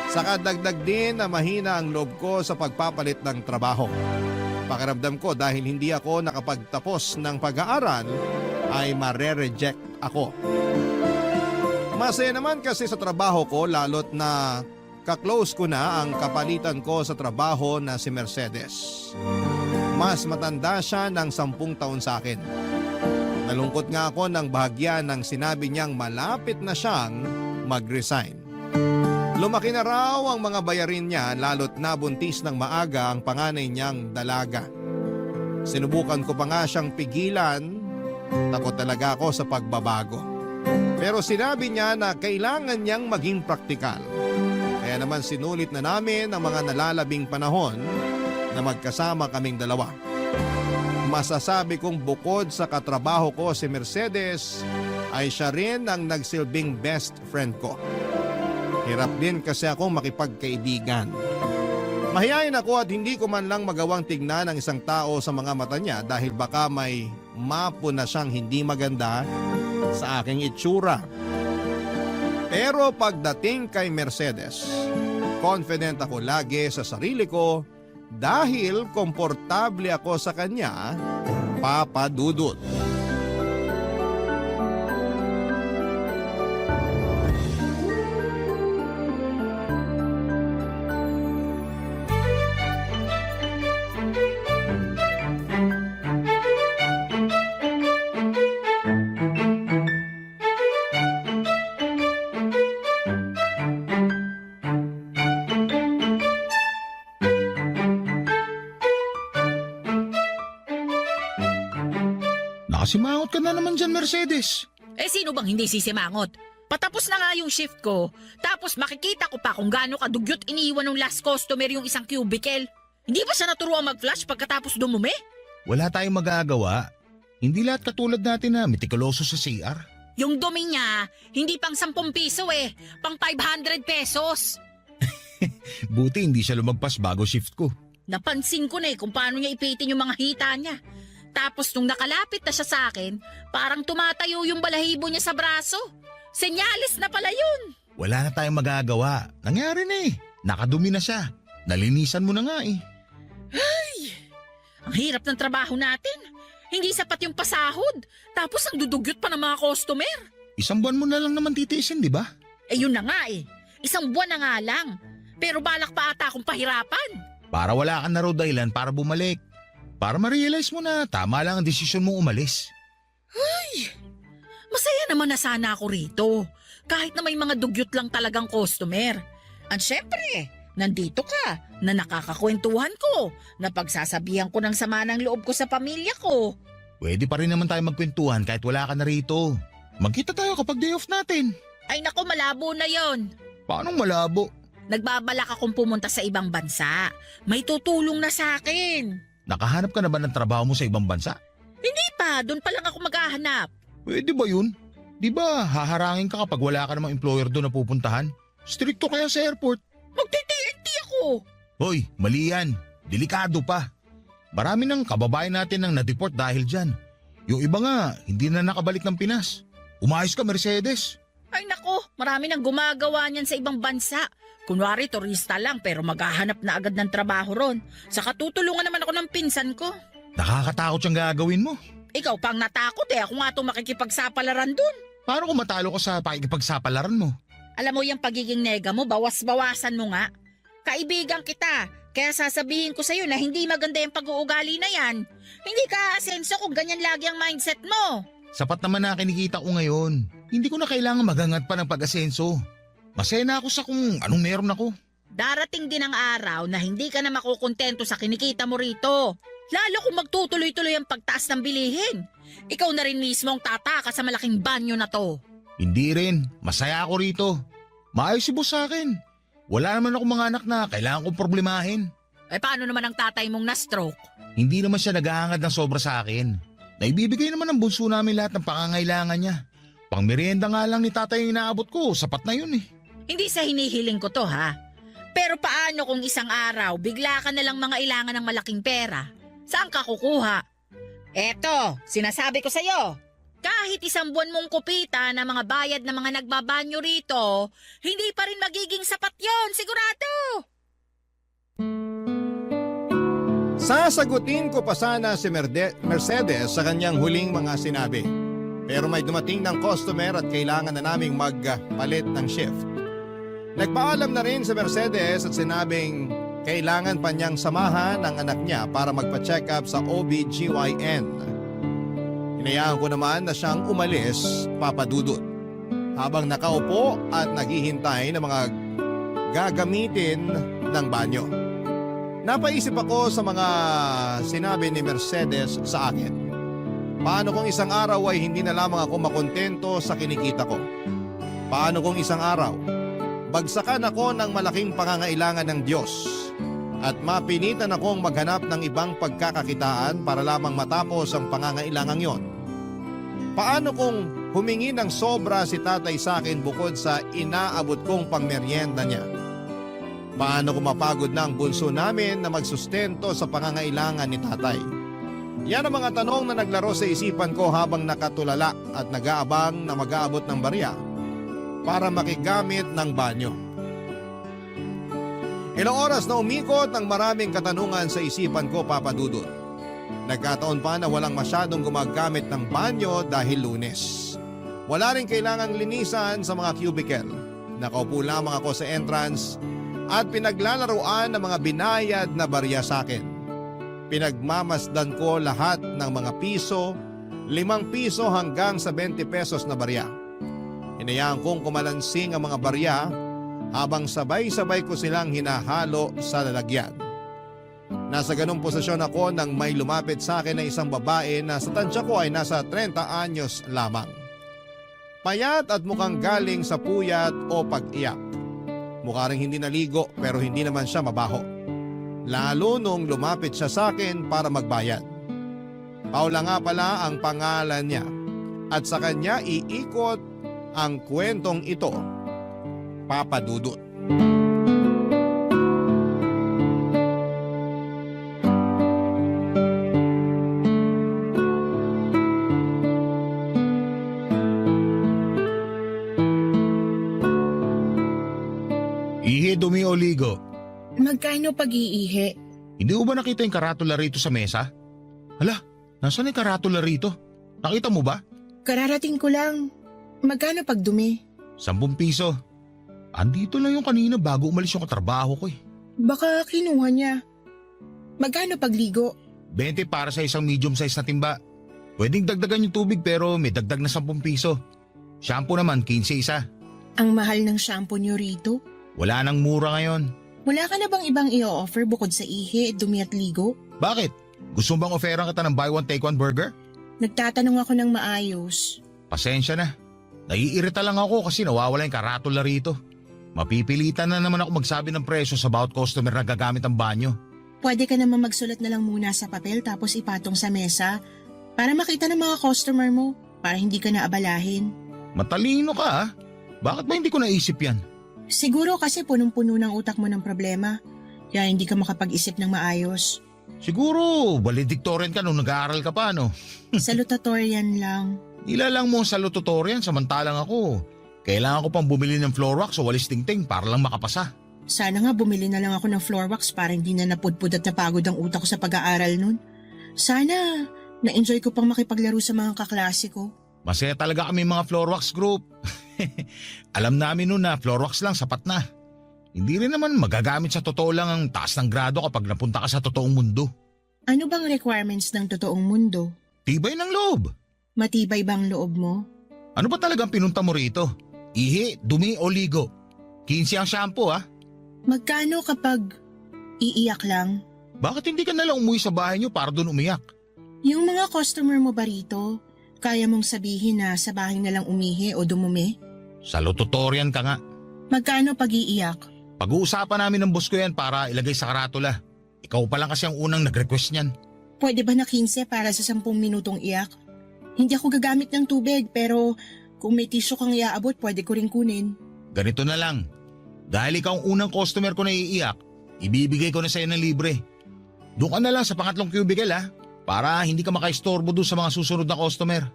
Saka dagdag din na mahina ang loob ko sa pagpapalit ng trabaho. Pakiramdam ko dahil hindi ako nakapagtapos ng pag-aaral ay mare-reject ako. Masaya naman kasi sa trabaho ko lalo't na kaklose ko na ang kapalitan ko sa trabaho na si Mercedes. Mas matanda siya ng 10 taon sa akin. Nalungkot nga ako ng bahagya nang sinabi niyang malapit na siyang mag-resign. Lumaki na raw ang mga bayarin niya lalo't nabuntis ng maaga ang panganay niyang dalaga. Sinubukan ko pa nga siyang pigilan, takot talaga ako sa pagbabago. Pero sinabi niya na kailangan niyang maging praktikal. Kaya naman sinulit na namin ang mga nalalabing panahon na magkasama kaming dalawa. Masasabi kong bukod sa katrabaho ko si Mercedes ay siya rin ang nagsilbing best friend ko. Hirap din kasi ako makipagkaibigan. Mahihain ako at hindi ko man lang magawang tignan ang isang tao sa mga mata niya dahil baka may mapo na siyang hindi maganda sa aking itsura. Pero pagdating kay Mercedes, confident ako lagi sa sarili ko dahil komportable ako sa kanya, Papa Dudut. Nakasimangot ka na naman dyan, Mercedes. Eh sino bang hindi sisimangot? Patapos na nga yung shift ko, tapos makikita ko pa kung gaano kadugyot iniiwan ng last customer yung isang cubicle. Hindi ba siya naturuan mag-flush pagkatapos dumumi? Wala tayong magagawa. Hindi lahat katulad natin na mitikuloso sa CR. Yung dumi niya, hindi pang 10 piso pang 500 pesos. Buti hindi siya lumagpas bago shift ko. Napansin ko na kung paano niya ipitin yung mga hita niya. Tapos nung nakalapit na siya sa akin, parang tumatayo yung balahibo niya sa braso. Senyalis na pala yun. Wala na tayong magagawa. Nangyari na eh. Nakadumi na siya. Nalinisan mo na nga eh. Ang hirap ng trabaho natin. Hindi sapat yung pasahod. Tapos ang dudugyot pa ng mga customer. 1 buwan mo na lang naman titiisin, di ba? Eh yun na nga 1 buwan na nga lang. Pero balak pa ata akong pahirapan. Para wala ka na raw dahilan para bumalik. Para ma-realize mo na tama lang ang desisyon mong umalis. Masaya naman na sana ako rito. Kahit na may mga dugyot lang talagang customer. At syempre, nandito ka, na nakakakwentuhan ko, na pagsasabihan ko ng sama ng loob ko sa pamilya ko. Pwede pa rin naman tayo magkwentuhan kahit wala ka na rito. Magkita tayo kapag day off natin. Ay nako, malabo na yon. Paano malabo? Nagbabalak akong pumunta sa ibang bansa. May tutulong na sa akin. Nakahanap ka na ba ng trabaho mo sa ibang bansa? Hindi pa, doon pa lang ako maghahanap. Pwede ba yun? Di ba haharangin ka kapag wala ka namang employer doon na pupuntahan? Stricto kaya sa airport. Magti-TNT ako. Hoy, mali yan. Delikado pa. Marami ng kababayan natin ang na-deport dahil dyan. Yung iba nga, hindi na nakabalik ng Pinas. Umayos ka, Mercedes. Ay nako, marami nang gumagawa niyan sa ibang bansa. Kunwari turista lang pero maghahanap na agad ng trabaho ron. Saka tutulungan naman ako ng pinsan ko. Nakakatakot siyang gagawin mo. Ikaw pang natakot ako nga itong makikipagsapalaran dun. Paano kung matalo ka sa pakikipagsapalaran mo? Alam mo yung pagiging nega mo, bawas-bawasan mo nga. Kaibigan kita, kaya sasabihin ko sa'yo na hindi maganda yung pag-uugali na yan. Hindi ka aasenso kung ganyan lagi ang mindset mo. Sapat naman na kinikita ko ngayon. Hindi ko na kailangan maghangat pa ng pag-asenso. Masaya na ako sa kung anong meron ako. Darating din ang araw na hindi ka na makukontento sa kinikita mo rito. Lalo kung magtutuloy-tuloy ang pagtaas ng bilihin. Ikaw na rin mismo ang tataka sa malaking banyo na to. Hindi rin. Masaya ako rito. Maayos si boss sa akin. Wala naman ako mga anak na kailangan kong problemahin. Eh paano naman ang tatay mong na-stroke? Hindi naman siya naghahangad ng sobra sa akin. Naibibigay naman ng bunso namin lahat ng pangangailangan niya. Pangmerienda nga lang ni tatay yung inaabot ko, sapat na yun eh. Hindi sa hinihiling ko to ha. Pero paano kung isang araw bigla ka nalang mangailangan ng malaking pera? Saan ka kukuha? Eto, sinasabi ko sa'yo. Kahit isang buwan mong kupita na mga bayad na mga nagbabanyo rito, hindi pa rin magiging sapat yon, sigurado. Sasagutin ko pa sana si Mercedes sa kanyang huling mga sinabi. Pero may dumating ng customer at kailangan na naming magpalit ng shift. Nagpaalam na rin si Mercedes at sinabing kailangan pa niyang samahan ang anak niya para magpa-check up sa OBGYN. Hinayaan ko naman na siyang umalis, Papa Dudut, habang nakaupo at naghihintay ng mga gagamitin ng banyo. Napaisip ako sa mga sinabi ni Mercedes sa akin. Paano kung isang araw ay hindi na lamang ako makontento sa kinikita ko? Paano kung isang araw bagsakan ako ng malaking pangangailangan ng Diyos at mapinitan akong maghanap ng ibang pagkakakitaan para lamang matapos ang pangangailangang yon? Paano kung humingi ng sobra si tatay sa akin bukod sa inaabot kong pangmeryenda niya? Paano kung mapagod na ang bunso namin na magsustento sa pangangailangan ni tatay? Yan ang mga tanong na naglaro sa isipan ko habang nakatulala at nag-aabang na mag-aabot ng barya para makigamit ng banyo. Ilang oras na umikot ang maraming katanungan sa isipan ko, Papa Dudut. Nagkataon pa na walang masyadong gumagamit ng banyo dahil Lunes. Wala rin kailangang linisan sa mga cubicle. Nakaupo lamang ako sa entrance at pinaglalaruan ng mga binayad na barya sa akin. Pinagmamasdan ko lahat ng mga piso, 5 piso hanggang sa 20 pesos na barya. Hinayaan kong kumalansing ang mga barya habang sabay-sabay ko silang hinahalo sa lalagyan. Nasa ganung posisyon ako nang may lumapit sa akin na isang babae na sa tansya ko ay nasa 30 anyos lamang. Payat at mukhang galing sa puyat o pag-iyak. Mukha ring hindi naligo pero hindi naman siya mabaho. Lalo nung lumapit siya sa akin para magbayad. Paula nga pala ang pangalan niya at sa kanya iikot ang kwentong ito, Papa Dudut. Ihi, dumi o ligo. Magkano pag-iihi? Hindi mo ba nakita yung karatula rito sa mesa? Hala, nasaan yung karatula rito? Nakita mo ba? Kararating ko lang. Magkano pag dumi? 10 piso. Andito lang yung kanina bago umalis yung katrabaho ko eh. Baka kinuha niya. Magkano pagligo? 20 para sa isang medium size na timba. Pwedeng dagdagan yung tubig pero may dagdag na 10 piso. Shampoo naman 15 isa. Ang mahal ng shampoo niyo rito? Wala nang mura ngayon. Wala ka na bang ibang i-offer bukod sa ihi, dumi at ligo? Bakit? Gusto mo bang offeran kita ng buy one take one burger? Nagtatanong ako ng maayos. Pasensya na. Naiirita lang ako kasi nawawala yung karatula rito. Mapipilitan na naman ako magsabi ng presyo sa bawat customer na gagamit ang banyo. Pwede ka naman magsulat na lang muna sa papel tapos ipatong sa mesa para makita ng mga customer mo para hindi ka na abalahin. Matalino ka ha? Bakit ba hindi ko naisip yan? Siguro kasi punong-puno ng utak mo ng problema kaya hindi ka makapag-isip ng maayos. Siguro valedictorian ka nung nag-aaral ka pa no? Salutatorian lang. Ilalang mo ang salutatorian samantalang ako. Kailangan ko pang bumili ng floor wax o walis tingting para lang makapasa. Sana nga bumili na lang ako ng floor wax para hindi na napudpud at napagod ang utak ko sa pag-aaral nun. Sana na-enjoy ko pang makipaglaro sa mga kaklase ko. Masaya talaga kami mga floor wax group. Alam namin nun na floor wax lang sapat na. Hindi rin naman magagamit sa totoo lang ang taas ng grado kapag napunta ka sa totoong mundo. Ano bang requirements ng totoong mundo? Tibay ng loob. Matibay bang loob mo? Ano ba talagang pinunta mo rito? Ihi, dumi o ligo? 15 ang shampoo ha. Magkano kapag iiyak lang? Bakit hindi ka nalang umuwi sa bahay niyo para doon umiyak? Yung mga customer mo ba rito, kaya mong sabihin na sa bahay na lang umihi o dumumi? Salutatorian ka nga. Magkano pag iiyak? Pag-uusapan namin ng boss ko yan para ilagay sa karatula. Ikaw pa lang kasi ang unang nag-request niyan. Pwede ba na 15 para sa 10 minutong iyak? Hindi ako gagamit ng tubig pero kung may tissue kang iaabot, pwede ko rin kunin. Ganito na lang. Dahil ikaw ang unang customer ko na iiyak, ibibigay ko na sa'yo ng libre. Doon ka na lang sa pangatlong cubicle ha, para hindi ka makaistorbo doon sa mga susunod na customer.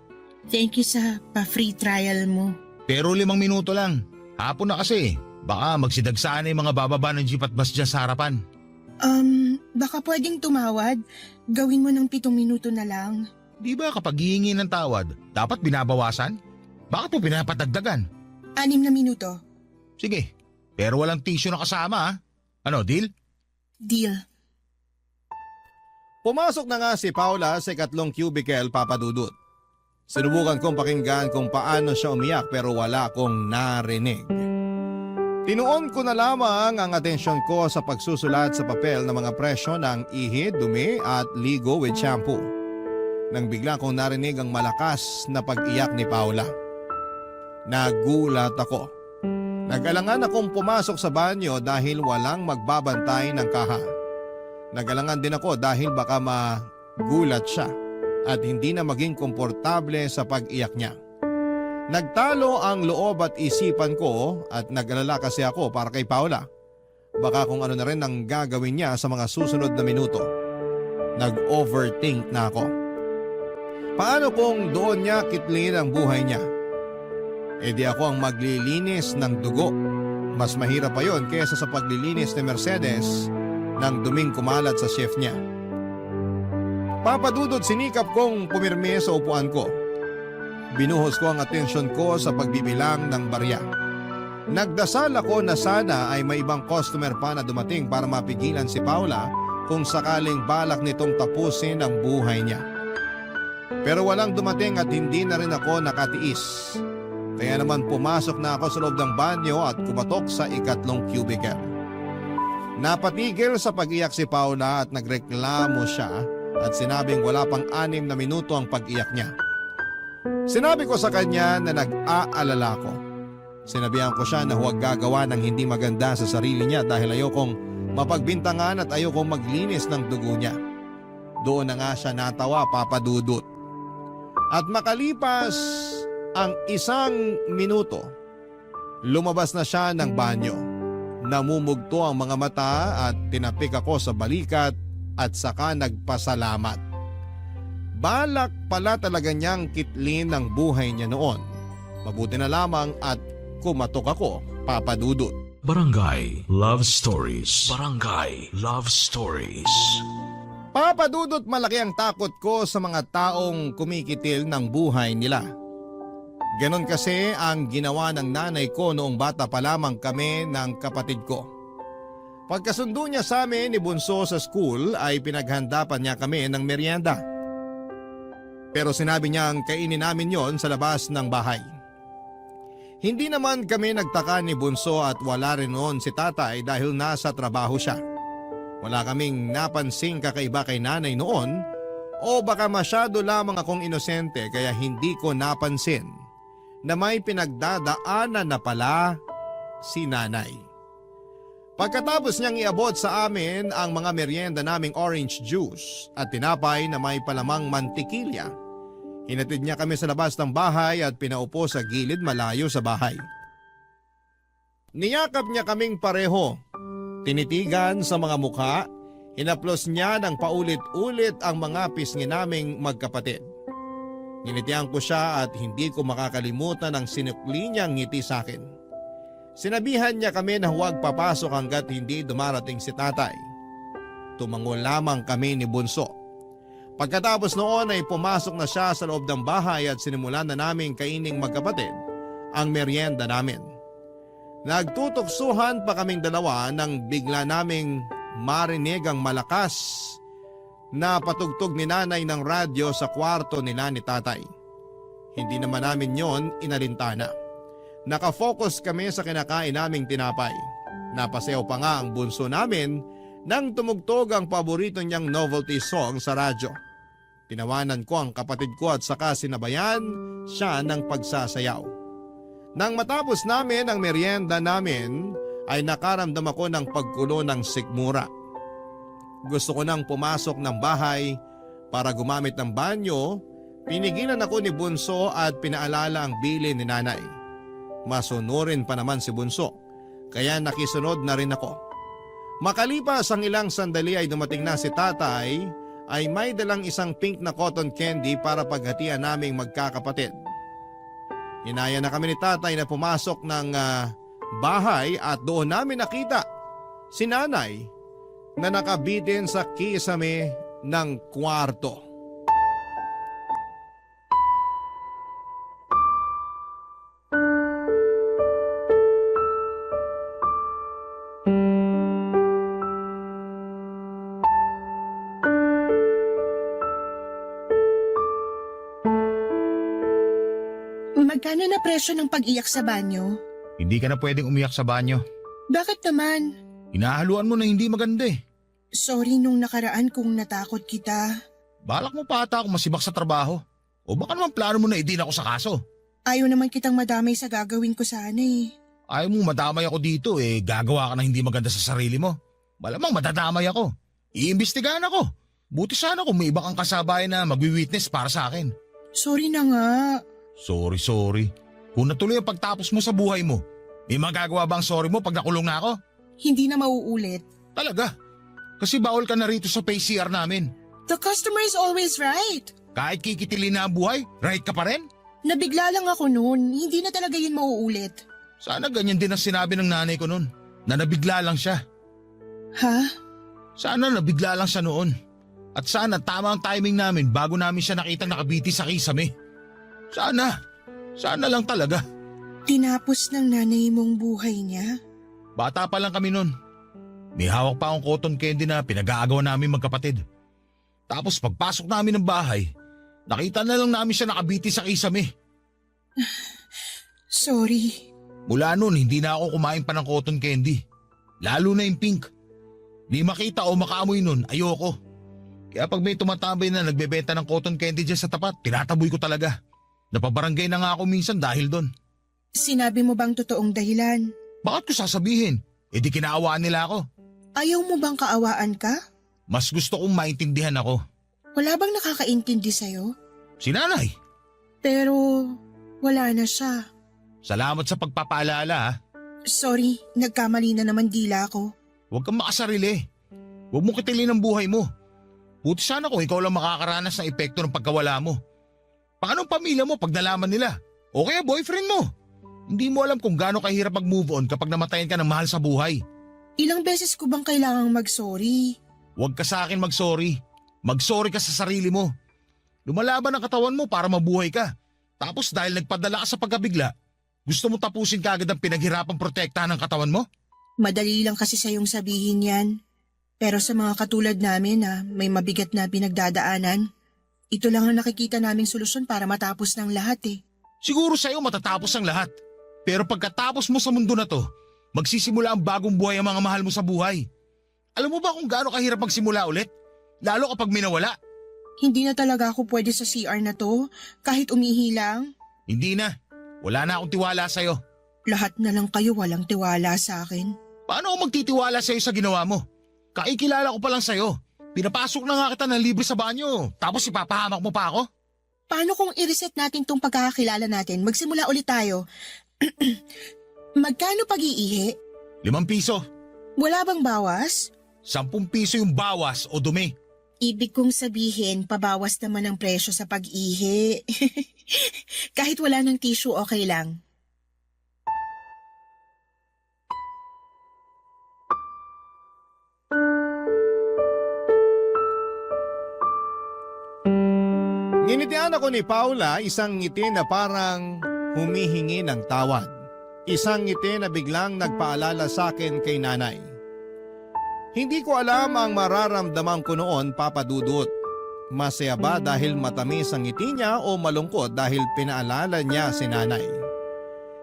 Thank you sa pa-free trial mo. Pero 5 minuto lang. Hapon na kasi. Baka magsidagsaan na yung mga bababa ng jeep at bus dyan sa harapan. Baka pwedeng tumawad. Gawin mo ng 7 minuto na lang. Di ba kapag hihingi ng tawad, dapat binabawasan? Bakit mo pinapatagdagan? 6 na minuto. Sige, pero walang tissue na kasama ha. Ano, deal? Deal. Pumasok na nga si Paula sa ikatlong cubicle, Papa Dudut. Sinubukan kong pakinggan kung paano siya umiyak pero wala akong narinig. Tinuon ko na lamang ang atensyon ko sa pagsusulat sa papel ng mga presyo ng ihi, dumi at ligo with shampoo. Nang bigla kong narinig ang malakas na pag-iyak ni Paula. Nagulat ako. Nag-alangan akong pumasok sa banyo dahil walang magbabantay ng kaha. Nag-alangan din ako dahil baka magulat siya at hindi na maging komportable sa pag-iyak niya. Nagtalo ang loob at isipan ko at nag-alala kasi ako para kay Paula. Baka kung ano na rin ang gagawin niya sa mga susunod na minuto. Nag-overthink na ako. Paano kung doon niya kitlin ang buhay niya? E di ako ang maglilinis ng dugo. Mas mahirap pa yon kesa sa paglilinis ni Mercedes ng duming kumalat sa shift niya. Papadudod sinikap kong pumirme sa upuan ko. Binuhos ko ang atensyon ko sa pagbibilang ng barya. Nagdasal ako na sana ay may ibang customer pa na dumating para mapigilan si Paula kung sakaling balak nitong tapusin ang buhay niya. Pero walang dumating at hindi na rin ako nakatiis. Kaya naman pumasok na ako sa loob ng banyo at kumatok sa ikatlong cubicle. Napatigil sa pag-iyak si Paula at nagreklamo siya at sinabing wala pang 6 na minuto ang pag-iyak niya. Sinabi ko sa kanya na nag-aalala ko. Sinabihan ko siya na huwag gagawa ng hindi maganda sa sarili niya dahil ayokong mapagbintangan at ayokong maglinis ng dugo niya. Doon na nga siya natawa, Papa Dudut. At makalipas ang 1 minuto, lumabas na siya ng banyo. Namumugto ang mga mata at tinapik ako sa balikat at saka nagpasalamat. Balak pala talaga niyang kitlin ang buhay niya noon. Mabuti na lamang at kumatok ako, Papa Dudut. Barangay Love Stories. Barangay Love Stories. Papa Dudut, malaki ang takot ko sa mga taong kumikitil ng buhay nila. Ganon kasi ang ginawa ng nanay ko noong bata pa lamang kami ng kapatid ko. Pagkasundo niya sa amin ni Bunso sa school ay pinaghandapan niya kami ng merienda. Pero sinabi niyang kainin namin yon sa labas ng bahay. Hindi naman kami nagtaka ni Bunso at wala rin noon si tatay dahil nasa trabaho siya. Wala kaming napansing kakaiba kay nanay noon o baka masyado lamang akong inosente kaya hindi ko napansin na may pinagdadaanan na pala si nanay. Pagkatapos niyang iabot sa amin ang mga merienda naming orange juice at tinapay na may palamang mantikilya, hinatid niya kami sa labas ng bahay at pinaupo sa gilid malayo sa bahay. Niyakap niya kaming pareho. Tinitigan sa mga mukha, hinaplos niya ng paulit-ulit ang mga pisngi naming magkapatid. Nginitian ko siya at hindi ko makakalimutan ang sinukli niyang ngiti sa akin. Sinabihan niya kami na huwag papasok hanggat hindi dumarating si tatay. Tumango lamang kami ni Bunso. Pagkatapos noon ay pumasok na siya sa loob ng bahay at sinimulan na naming kaining magkapatid ang merienda namin. Nagtutuksuhan pa kaming dalawa nang bigla naming marinig ang malakas na patugtog ni nanay ng radyo sa kwarto nila ni tatay. Hindi naman namin yon inalintana. Nakafocus kami sa kinakain naming tinapay. Napasayaw pa nga ang bunso namin nang tumugtog ang paborito niyang novelty song sa radyo. Tinawanan ko ang kapatid ko at saka sinabayan siya ng pagsasayaw. Nang matapos namin ang merienda namin ay nakaramdam ako ng pagkulo ng sikmura. Gusto ko nang pumasok ng bahay para gumamit ng banyo. Pinigilan ako ni Bunso at pinaalala ang bilin ni nanay. Masunurin pa naman si Bunso, kaya nakisunod na rin ako. Makalipas ang ilang sandali ay dumating na si tatay ay may dalang isang pink na cotton candy para paghatian naming magkakapatid. Inaya na kami ni tatay na pumasok ng bahay at doon namin nakita si nanay na nakabitin sa kisame ng kwarto. Magkano na presyo ng pag-iyak sa banyo? Hindi ka na pwedeng umiyak sa banyo. Bakit naman? Hinahaluan mo na hindi maganda eh. Sorry nung nakaraan kung natakot kita. Balak mo pa ata ako masibak sa trabaho. O baka naman plano mo na idin ako sa kaso. Ayaw naman kitang madamay sa gagawin ko sana eh. Ayaw mong madamay ako dito gagawa ka na hindi maganda sa sarili mo. Malamang madadamay ako. Iimbestigahan ako. Buti sana kung may iba kang kasabay na magwi-witness para sa akin. Sorry na nga. Sorry. Kung natuloy ang pagtapos mo sa buhay mo, may magagawa bang sorry mo pag nakulong na ako? Hindi na mauulit. Talaga? Kasi bawal ka na rito sa PCR namin. The customer is always right. Kahit kikitilin na ang buhay, right ka pa rin? Nabigla lang ako noon. Hindi na talaga yun mauulit. Sana ganyan din ang sinabi ng nanay ko noon, na nabigla lang siya. Ha? Sana nabigla lang siya noon. At sana tama ang timing namin bago namin siya nakitang nakabiti sa kisame. Sana lang talaga. Tinapos ng nanay mong buhay niya? Bata pa lang kami noon. May hawak pa akong cotton candy na pinag-aagawan namin magkapatid. Tapos pagpasok namin ng bahay, nakita na lang namin siya nakabiti sa kisame. Sorry. Mula noon hindi na ako kumain pa ng cotton candy. Lalo na yung pink. Di makita o makaamoy noon, ayoko. Kaya pag may tumatambay na nagbebenta ng cotton candy dyan sa tapat, tinataboy ko talaga. Napabarangay na nga ako minsan dahil doon. Sinabi mo bang totoong dahilan? Bakit ko sasabihin? Di kinaawaan nila ako. Ayaw mo bang kaawaan ka? Mas gusto kong maintindihan ako. Wala bang nakakaintindi sa'yo? Si nanay. Pero wala na siya. Salamat sa pagpapaalala ha. Sorry, nagkamali na naman dila ko. Huwag kang makasarili. Huwag mong kitilin ang buhay mo. Buti sana kung ikaw lang makakaranas ng epekto ng pagkawala mo. Paano ang pamilya mo pag nalaman nila? O kaya boyfriend mo? Hindi mo alam kung gaano kahirap mag-move on kapag namatayan ka ng mahal sa buhay. Ilang beses ko bang kailangang mag-sorry? Huwag ka sa akin mag-sorry. Mag-sorry ka sa sarili mo. Lumalaban ang katawan mo para mabuhay ka. Tapos dahil nagpadala ka sa pagkabigla, gusto mo tapusin ka agad ang pinaghirapang protektahan ng katawan mo? Madali lang kasi sa'yong sabihin yan. Pero sa mga katulad namin na may mabigat na pinagdadaanan, ito lang ang nakikita naming solusyon para matapos ng lahat eh. Siguro sa'yo matatapos ang lahat. Pero pagkatapos mo sa mundo na to, magsisimula ang bagong buhay ang mga mahal mo sa buhay. Alam mo ba kung gaano kahirap magsimula ulit? Lalo kapag minawala. Hindi na talaga ako pwede sa CR na to, kahit umihi lang. Hindi na. Wala na akong tiwala sa'yo. Lahat na lang kayo walang tiwala sa akin. Paano ako magtitiwala sa'yo sa ginawa mo? Kaikilala ko pa lang sa'yo. Pinapasok na nga kita ng libre sa banyo, tapos ipapahamak mo pa ako? Paano kung i-reset natin tong pagkakakilala natin? Magsimula ulit tayo. Magkano pag-iihi? 5 piso. Wala bang bawas? 10 piso yung bawas o dumi. Ibig kong sabihin, pabawas naman ang presyo sa pag-ihi. Kahit wala ng tissue, okay lang. Nginitian ako ni Paula, isang ngiti na parang humihingi ng tawad. Isang ngiti na biglang nagpaalala sa akin kay nanay. Hindi ko alam ang mararamdaman ko noon, Papa Dudut. Masaya ba dahil matamis ang ngiti niya o malungkot dahil pinaalala niya si nanay?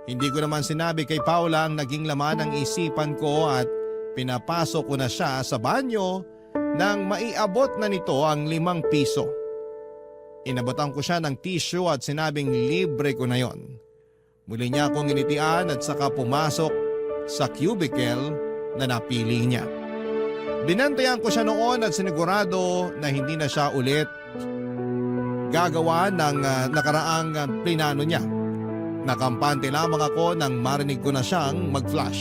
Hindi ko naman sinabi kay Paula ang naging laman ng isipan ko at pinapasok ko na siya sa banyo nang maiabot na nito ang 5 piso. Inabotan ko siya ng tissue at sinabing libre ko na yon. Muli niya akong initian at saka pumasok sa cubicle na napili niya. Binantayan ko siya noon at sinigurado na hindi na siya ulit gagawa ng nakaraang plinano niya. Nakampante lamang ako nang marinig ko na siyang mag-flush.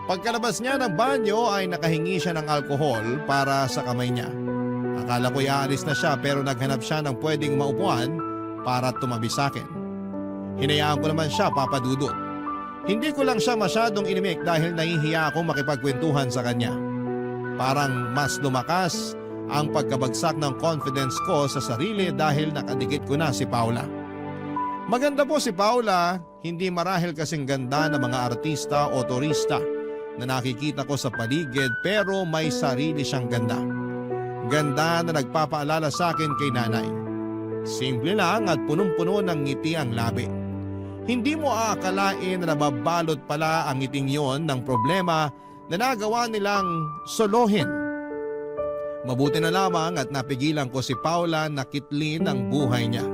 Pagkalabas niya ng banyo ay nakahingi siya ng alkohol para sa kamay niya. Akala ko iaalis na siya pero naghanap siya ng pwedeng maupuan para tumabi sa akin. Hinayaan ko naman siya, Papa Dudut. Hindi ko lang siya masyadong inimik dahil nahihiya akong makipagkwentuhan sa kanya. Parang mas lumakas ang pagkabagsak ng confidence ko sa sarili dahil nakadikit ko na si Paula. Maganda po si Paula, hindi marahil kasing ganda ng mga artista o turista na nakikita ko sa paligid pero may sarili siyang ganda. Ganda na nagpapaalala sa akin kay nanay. Simple lang at punong-puno ng ngiti ang labi. Hindi mo aakalain na nababalot pala ang ngiting yon ng problema na nagawa nilang solohin. Mabuti na lamang at napigilan ko si Paula na kitlin ang buhay niya.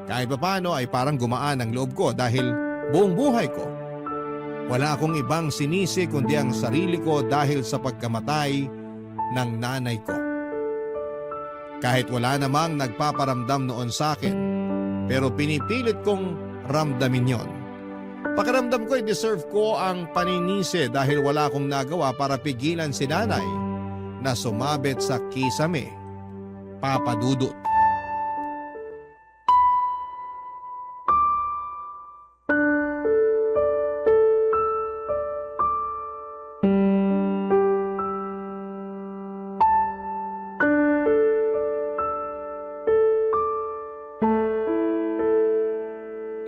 Kahit papano ay parang gumaan ang loob ko dahil buong buhay ko wala akong ibang sinisi kundi ang sarili ko dahil sa pagkamatay ng nanay ko. Kahit wala namang nagpaparamdam noon sa akin, pero pinipilit kong ramdamin yon. Pakiramdam ko ay deserve ko ang paninisi dahil wala akong nagawa para pigilan si nanay na sumabit sa kisame, Papa Dudut.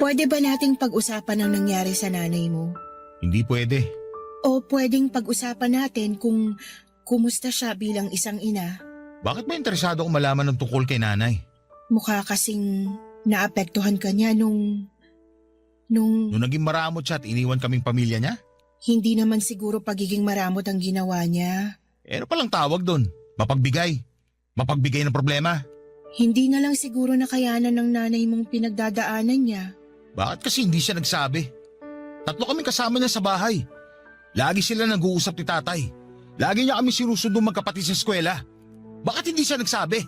Pwede ba nating pag-usapan ang nangyari sa nanay mo? Hindi pwede. O pwedeng pag-usapan natin kung kumusta siya bilang isang ina? Bakit ba interesado akong malaman ng tungkol kay nanay? Mukha kasing naapektuhan ka niya nung Nung naging maramot siya at iniwan kaming pamilya niya? hindi naman siguro pagiging maramot ang ginawa niya. Ano palang tawag doon? Mapagbigay. Mapagbigay ng problema. Hindi na lang siguro nakayanan ng nanay mong pinagdadaanan niya. Bakit kasi hindi siya nagsabi? 3 kami kasama niya sa bahay. Lagi sila nag-uusap ni tatay. Lagi niya kami sinusundo magkapatid sa eskwela. Bakit hindi siya nagsabi?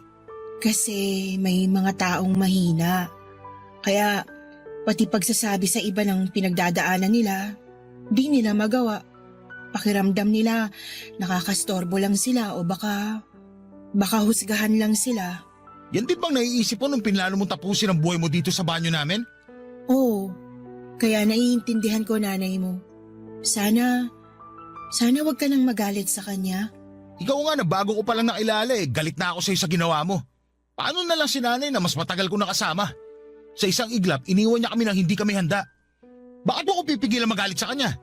Kasi may mga taong mahina. Kaya pati pagsasabi sa iba ng pinagdadaanan nila, di nila magawa. Pakiramdam nila nakakastorbo lang sila o baka husgahan lang sila. Yan din bang naiisip mo nung pinlano mong tapusin ang buhay mo dito sa banyo namin? Oo, kaya naiintindihan ko nanay mo. Sana wag ka nang magalit sa kanya. Ikaw nga na bago ko palang nakilala galit na ako sa'yo sa ginawa mo. Paano na lang si nanay na mas matagal ko nakasama? Sa isang iglap, iniwan niya kami nang hindi kami handa. Bakit mo ko pipigilan magalit sa kanya?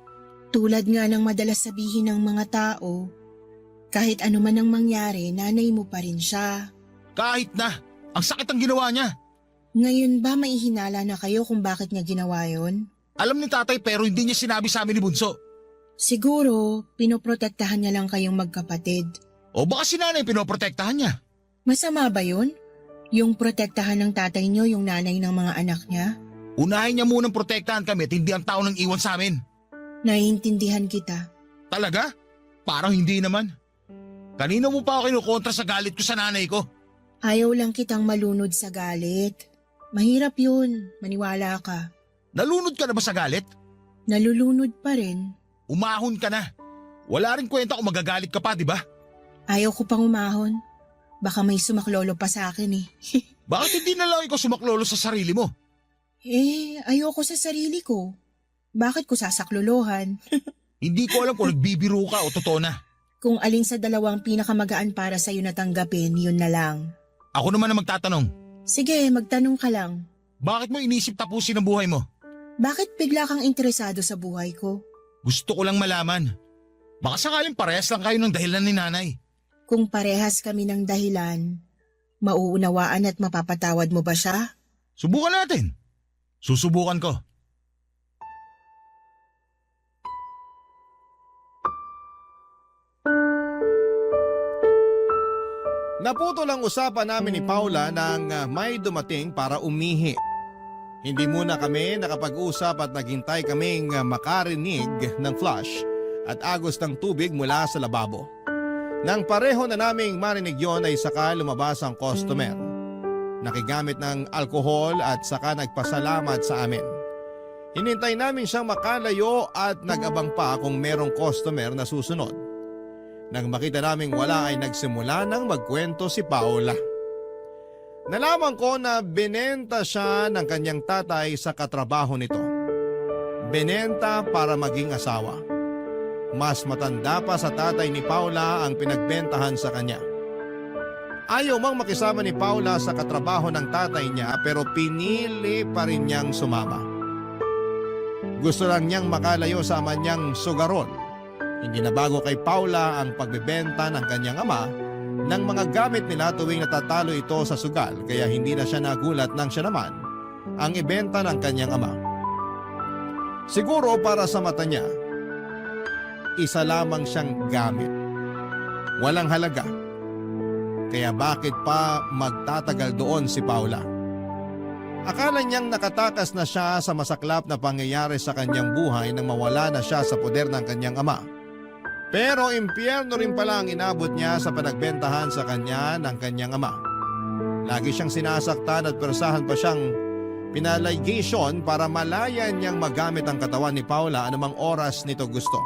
Tulad nga ng madalas sabihin ng mga tao, kahit ano man ang mangyari, nanay mo pa rin siya. Kahit na, ang sakit ang ginawa niya. Ngayon ba may hinala na kayo kung bakit niya ginawa yon? Alam ni tatay pero hindi niya sinabi sa amin ni Bunso. Siguro, pinoprotektahan niya lang kayong magkapatid. O baka si nanay pinoprotektahan niya. Masama ba yun? Yung protektahan ng tatay niyo yung nanay ng mga anak niya? Unahin niya munang protektahan kami at hindi ang tao nang iwan sa amin. Naiintindihan kita. Talaga? Parang hindi naman. Kanina mo pa ako kinukontra sa galit ko sa nanay ko. Ayaw lang kitang malunod sa galit. Mahirap yun, maniwala ka. Nalunod ka na ba sa galit? Nalulunod pa rin. Umahon ka na. Wala rin kwenta kung magagalit ka pa, di ba? Ayaw ko pang umahon. Baka may sumaklolo pa sa akin eh. Bakit hindi na lang ikaw sumaklolo sa sarili mo? Ayoko sa sarili ko. Bakit ko sasaklolohan? Hindi ko alam kung nagbibiro ka o totoo na. Kung alin sa dalawang pinakamagaan para sa'yo na tanggapin, yun na lang. Ako naman na magtatanong. Sige, magtanong ka lang. Bakit mo inisip tapusin ang buhay mo? Bakit bigla kang interesado sa buhay ko? Gusto ko lang malaman. Baka sakaling parehas lang kayo ng dahilan ni nanay. Kung parehas kami ng dahilan, mauunawaan at mapapatawad mo ba siya? Subukan natin. Susubukan ko. Naputol ang usapan namin ni Paula nang may dumating para umihi. Hindi muna kami nakapag-usap at naghintay kaming makarinig ng flush at agos ng tubig mula sa lababo. Nang pareho na naming marinig yon ay saka lumabas ang customer. Nakigamit ng alkohol at saka nagpasalamat sa amin. Hinintay namin siyang makalayo at nag-abang pa kung merong customer na susunod. Nang makita naming wala ay nagsimula nang magkwento si Paula. Nalaman ko na binenta siya ng kanyang tatay sa katrabaho nito. Binenta para maging asawa. Mas matanda pa sa tatay ni Paula ang pinagbentahan sa kanya. Ayaw mang makisama ni Paula sa katrabaho ng tatay niya pero pinili pa rin niyang sumama. Gusto lang niyang makalayo sa ama niyang sugarol. Hindi na bago kay Paula ang pagbebenta ng kanyang ama ng mga gamit nila tuwing natatalo ito sa sugal kaya hindi na siya nagulat nang siya naman ang ibenta ng kanyang ama. Siguro para sa mata niya, isa lamang siyang gamit. Walang halaga. Kaya bakit pa magtatagal doon si Paula? Akala niyang nakatakas na siya sa masaklap na pangyayari sa kanyang buhay nang mawala na siya sa poder ng kanyang ama. Pero impyerno rin pala ang inabot niya sa panagbentahan sa kanya ng kanyang ama. Lagi siyang sinasaktan at persahan pa siyang pinaligation para malaya niyang magamit ang katawan ni Paula anumang oras nito gusto.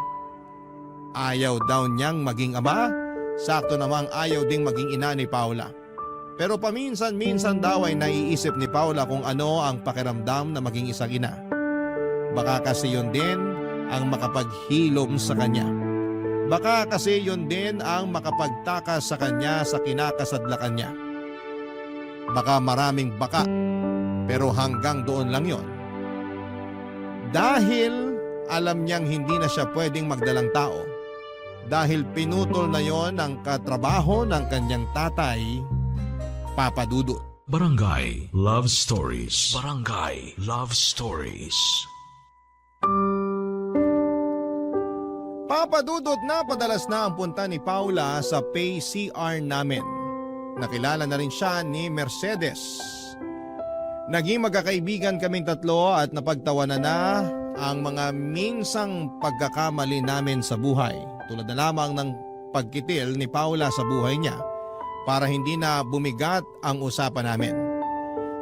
Ayaw daw niyang maging ama, sakto namang ayaw ding maging ina ni Paula. Pero paminsan-minsan daw ay naiisip ni Paula kung ano ang pakiramdam na maging isang ina. Baka kasi yun din ang makapaghilom sa kanya. Baka kasi yun din ang makapagtakas sa kanya sa kinakasadlakan niya. Baka maraming baka, pero hanggang doon lang yon. Dahil alam niyang hindi na siya pwedeng magdalang tao. Dahil pinutol na yon ang katrabaho ng kanyang tatay, Papa Dudut. Barangay Love Stories. Barangay Love Stories. Papa Dudut, na padalas na ang punta ni Paula sa pay CR namin. Nakilala na rin siya ni Mercedes. Naging magkakaibigan kaming tatlo at napagtawanan na ang mga minsang pagkakamali namin sa buhay. Tulad na lamang ng pagkitil ni Paula sa buhay niya para hindi na bumigat ang usapan namin.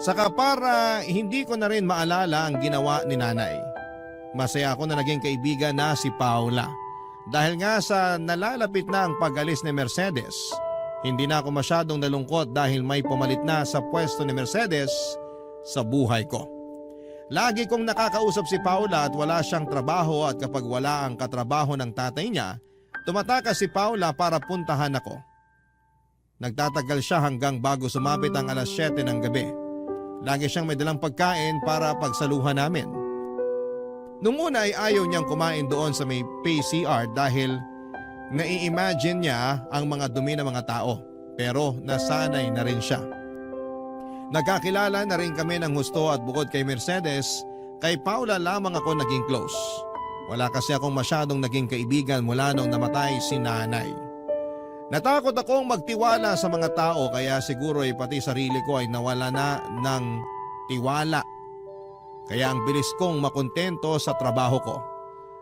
Saka para hindi ko na rin maalala ang ginawa ni nanay. Masaya ako na naging kaibigan na si Paula. Dahil nga sa nalalapit na ang pag-alis ni Mercedes, hindi na ako masyadong nalungkot dahil may pumalit na sa pwesto ni Mercedes sa buhay ko. Lagi kong nakakausap si Paula at wala siyang trabaho at kapag wala ang katrabaho ng tatay niya, tumatakas si Paula para puntahan ako. Nagtatagal siya hanggang bago sumapit ang alas 7 ng gabi. Lagi siyang may dalang pagkain para pagsaluhan namin. Nung una ay ayaw niyang kumain doon sa may PCR dahil nai-imagine niya ang mga dumi ng mga tao. Pero nasanay na rin siya. Nagkakilala na rin kami ng husto at bukod kay Mercedes, kay Paula lamang ako naging close. Wala kasi akong masyadong naging kaibigan mula nung namatay si nanay. Natakot akong magtiwala sa mga tao kaya siguro ay pati sarili ko ay nawala na ng tiwala. Kaya ang bilis kong makontento sa trabaho ko.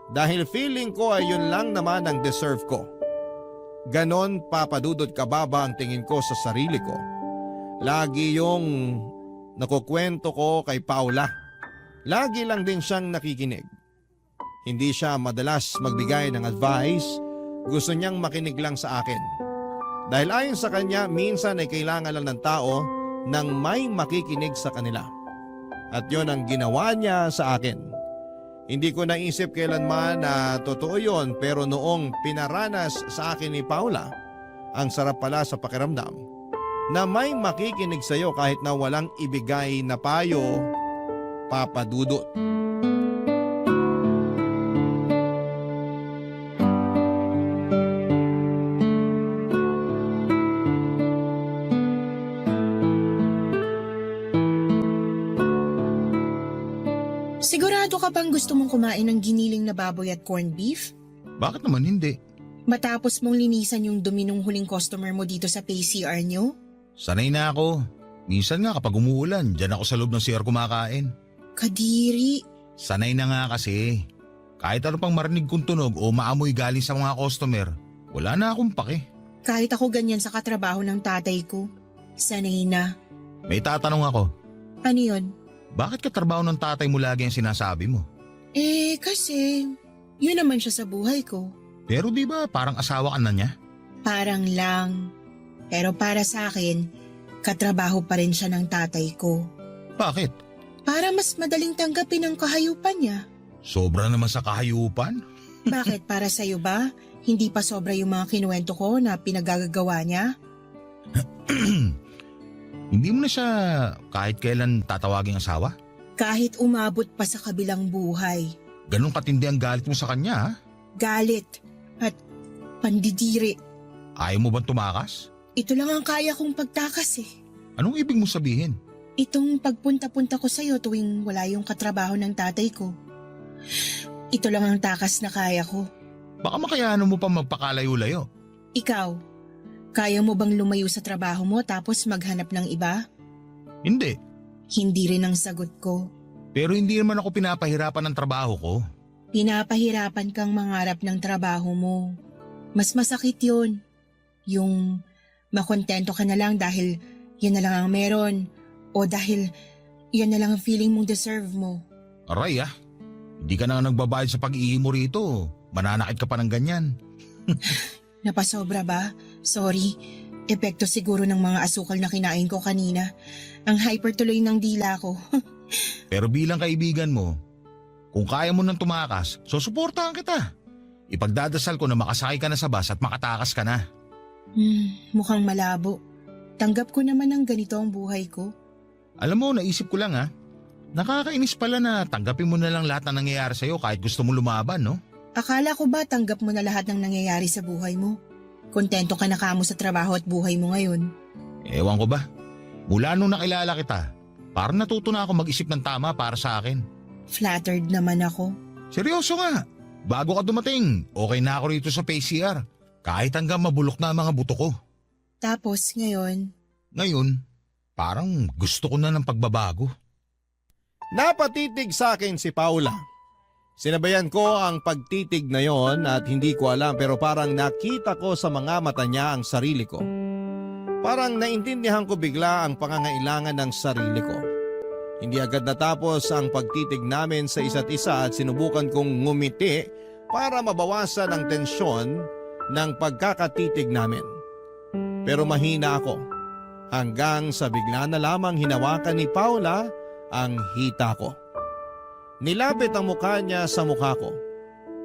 Dahil feeling ko ay yun lang naman ang deserve ko. Ganon papadudod kababa ang tingin ko sa sarili ko. Lagi yung nakukwento ko kay Paula. Lagi lang din siyang nakikinig. Hindi siya madalas magbigay ng advice, gusto niyang makinig lang sa akin. Dahil ayon sa kanya, minsan ay kailangan lang ng tao nang may makikinig sa kanila. At yon ang ginawa niya sa akin. Hindi ko naisip kailanman na totoo yon pero noong pinaranas sa akin ni Paula, ang sarap pala sa pakiramdam na may makikinig sa iyo kahit na walang ibigay na payo, Papa Dudut. Sigurado ka bang gusto mong kumain ng giniling na baboy at corned beef? Bakit naman hindi? Matapos mong linisan yung dumi nung huling customer mo dito sa PCR nyo? Sanay na ako. Minsan nga kapag umuulan, dyan ako sa loob ng CR kumakain. Kadiri. Sanay na nga kasi. Kahit ano pang marinig kong tunog o maamoy galing sa mga customer, wala na akong pake. Kahit ako ganyan sa katrabaho ng tatay ko. Sanay na. May tatanong ako, Ano yun? bakit katrabaho ng tatay mo lagi ang sinasabi mo? Kasi yun naman siya sa buhay ko. Pero di ba parang asawa ka na niya? Parang lang. Pero para sa akin, katrabaho pa rin siya ng tatay ko. Bakit? Para mas madaling tanggapin ang kahayupan niya. Sobra naman sa kahayupan? Bakit para sa'yo ba? Hindi pa sobra yung mga kinuwento ko na pinagagagawa niya? Hindi mo na siya kahit kailan tatawaging asawa? Kahit umabot pa sa kabilang buhay. Ganun katindi ang galit mo sa kanya ha? Galit at pandidiri. Ayaw mo bang tumakas? Ito lang ang kaya kong pagtakas eh. Anong ibig mo sabihin? Itong pagpunta-punta ko sa'yo tuwing wala yung katrabaho ng tatay ko. Ito lang ang takas na kaya ko. Baka makayanan mo pa magpakalayo-layo. Ikaw, kaya mo bang lumayo sa trabaho mo tapos maghanap ng iba? Hindi. Hindi rin ang sagot ko. Pero hindi naman ako pinapahirapan ng trabaho ko. Pinapahirapan kang mangarap ng trabaho mo. Mas masakit yun. Yung makontento ka na lang dahil yan na lang ang meron o dahil yan na lang ang feeling mong deserve mo. Aray ah, hindi ka na nagbabayad sa pag-ihi mo rito. Mananakit ka pa ng ganyan. Napasobra ba? Sorry. Epekto siguro ng mga asukal na kinain ko kanina. Ang hyper tuloy ng dila ko. Pero bilang kaibigan mo, kung kaya mo nang tumakas, so suportahan kita. Ipagdadasal ko na makasakay ka na sa bus at makatakas ka na. Mukhang malabo. Tanggap ko naman ang ganito ang buhay ko. Alam mo, naisip ko lang ha. Nakakainis pala na tanggapin mo na lang lahat na nangyayari sa'yo kahit gusto mo lumaban, no? Akala ko ba tanggap mo na lahat ng nangyayari sa buhay mo? Kontento ka na kamo sa trabaho at buhay mo ngayon? Ewan ko ba? Mula nung nakilala kita, parang natuto na ako mag-isip ng tama para sa akin. Flattered naman ako. Seryoso nga. Bago ka dumating, okay na ako rito sa PCR. Kahit hanggang mabulok na ang mga buto ko. Tapos ngayon, Ngayon, parang gusto ko na ng pagbabago. Napatitig sa akin si Paula. Sinabayan ko ang pagtitig na yon at hindi ko alam pero parang nakita ko sa mga mata niya ang sarili ko. Parang naintindihan ko bigla ang pangangailangan ng sarili ko. Hindi agad natapos ang pagtitig namin sa isa't isa at sinubukan kong ngumiti para mabawasan ang tensyon ng pagkakatitig namin. Pero mahina ako hanggang sa bigla na lamang hinawakan ni Paula ang hita ko. Nilapit ang mukha niya sa mukha ko.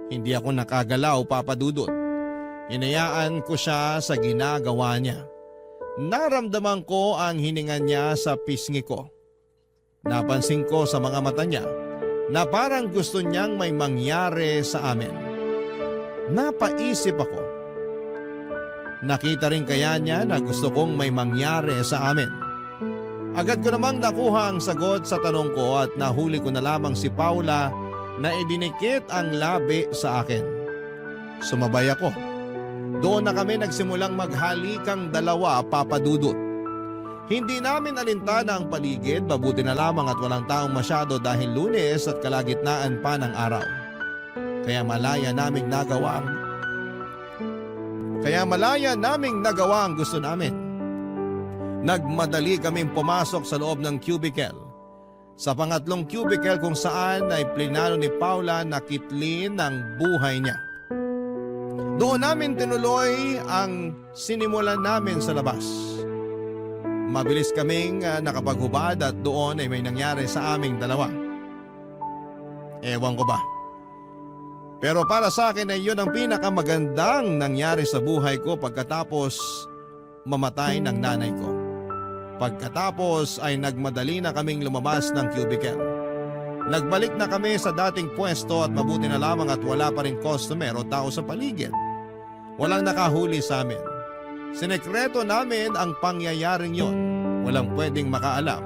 Hindi ako nakagalaw, Papa Dudut. Hinayaan ko siya sa ginagawa niya. Naramdaman ko ang hininga niya sa pisngi ko. Napansin ko sa mga mata niya na parang gusto niyang may mangyari sa amin. Napaisip ako. Nakita rin kaya niya na gusto kong may mangyari sa amin. Agad ko namang nakuha ang sagot sa tanong ko at nahuli ko na lamang si Paula na idinikit ang labi sa akin. Sumabay ako. Doon na kami nagsimulang maghalikang dalawa, Papa Dudut. Hindi namin alintana ang paligid, mabuti na lamang at walang taong masyado dahil Lunes at kalagitnaan pa ng araw. Kaya malaya naming nagawa ang gusto namin. Nagmadali kaming pumasok sa loob ng cubicle. Sa pangatlong cubicle kung saan ay plinano ni Paula na kitlin ang buhay niya. Doon namin tinuloy ang sinimulan namin sa labas. Mabilis kaming nakapaghubad at doon ay may nangyari sa aming dalawa. Ewan ko ba. Pero para sa akin ay yun ang pinakamagandang nangyari sa buhay ko pagkatapos mamatay ng nanay ko. Pagkatapos ay nagmadali na kaming lumabas ng cubicle. Nagbalik na kami sa dating pwesto at mabuti na lamang at wala pa rin customer o tao sa paligid. Walang nakahuli sa amin. Sinekreto namin ang pangyayaring yon. Walang pwedeng makaalam.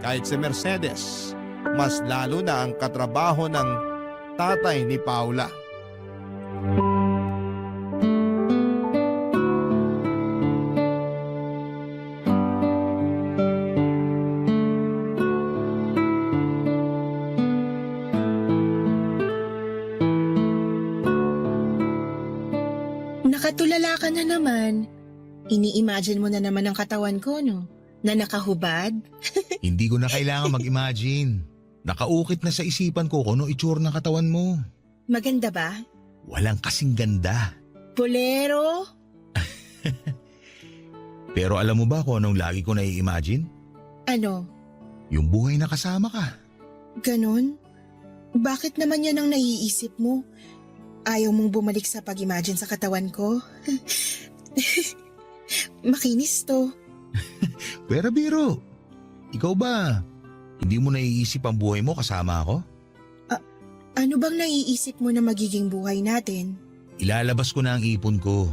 Kahit si Mercedes, mas lalo na ang katrabaho ng tatay ni Paula. Nakatulala ka na naman. Ini-imagine mo na naman ang katawan ko, no? Na nakahubad? Hindi ko na kailangan mag-imagine. Nakaukit na sa isipan ko kung ano itsura ng katawan mo. Maganda ba? Walang kasing ganda. Bolero? Pero alam mo ba kung anong lagi ko nai-imagine? Ano? Yung buhay na kasama ka. Ganon? Bakit naman yan ang naiisip mo? Ayaw mong bumalik sa pag-imagine sa katawan ko? Makinis to. Pero biro, ikaw ba, hindi mo naiisip ang buhay mo kasama ako? Ano bang naiisip mo na magiging buhay natin? Ilalabas ko na ang ipon ko.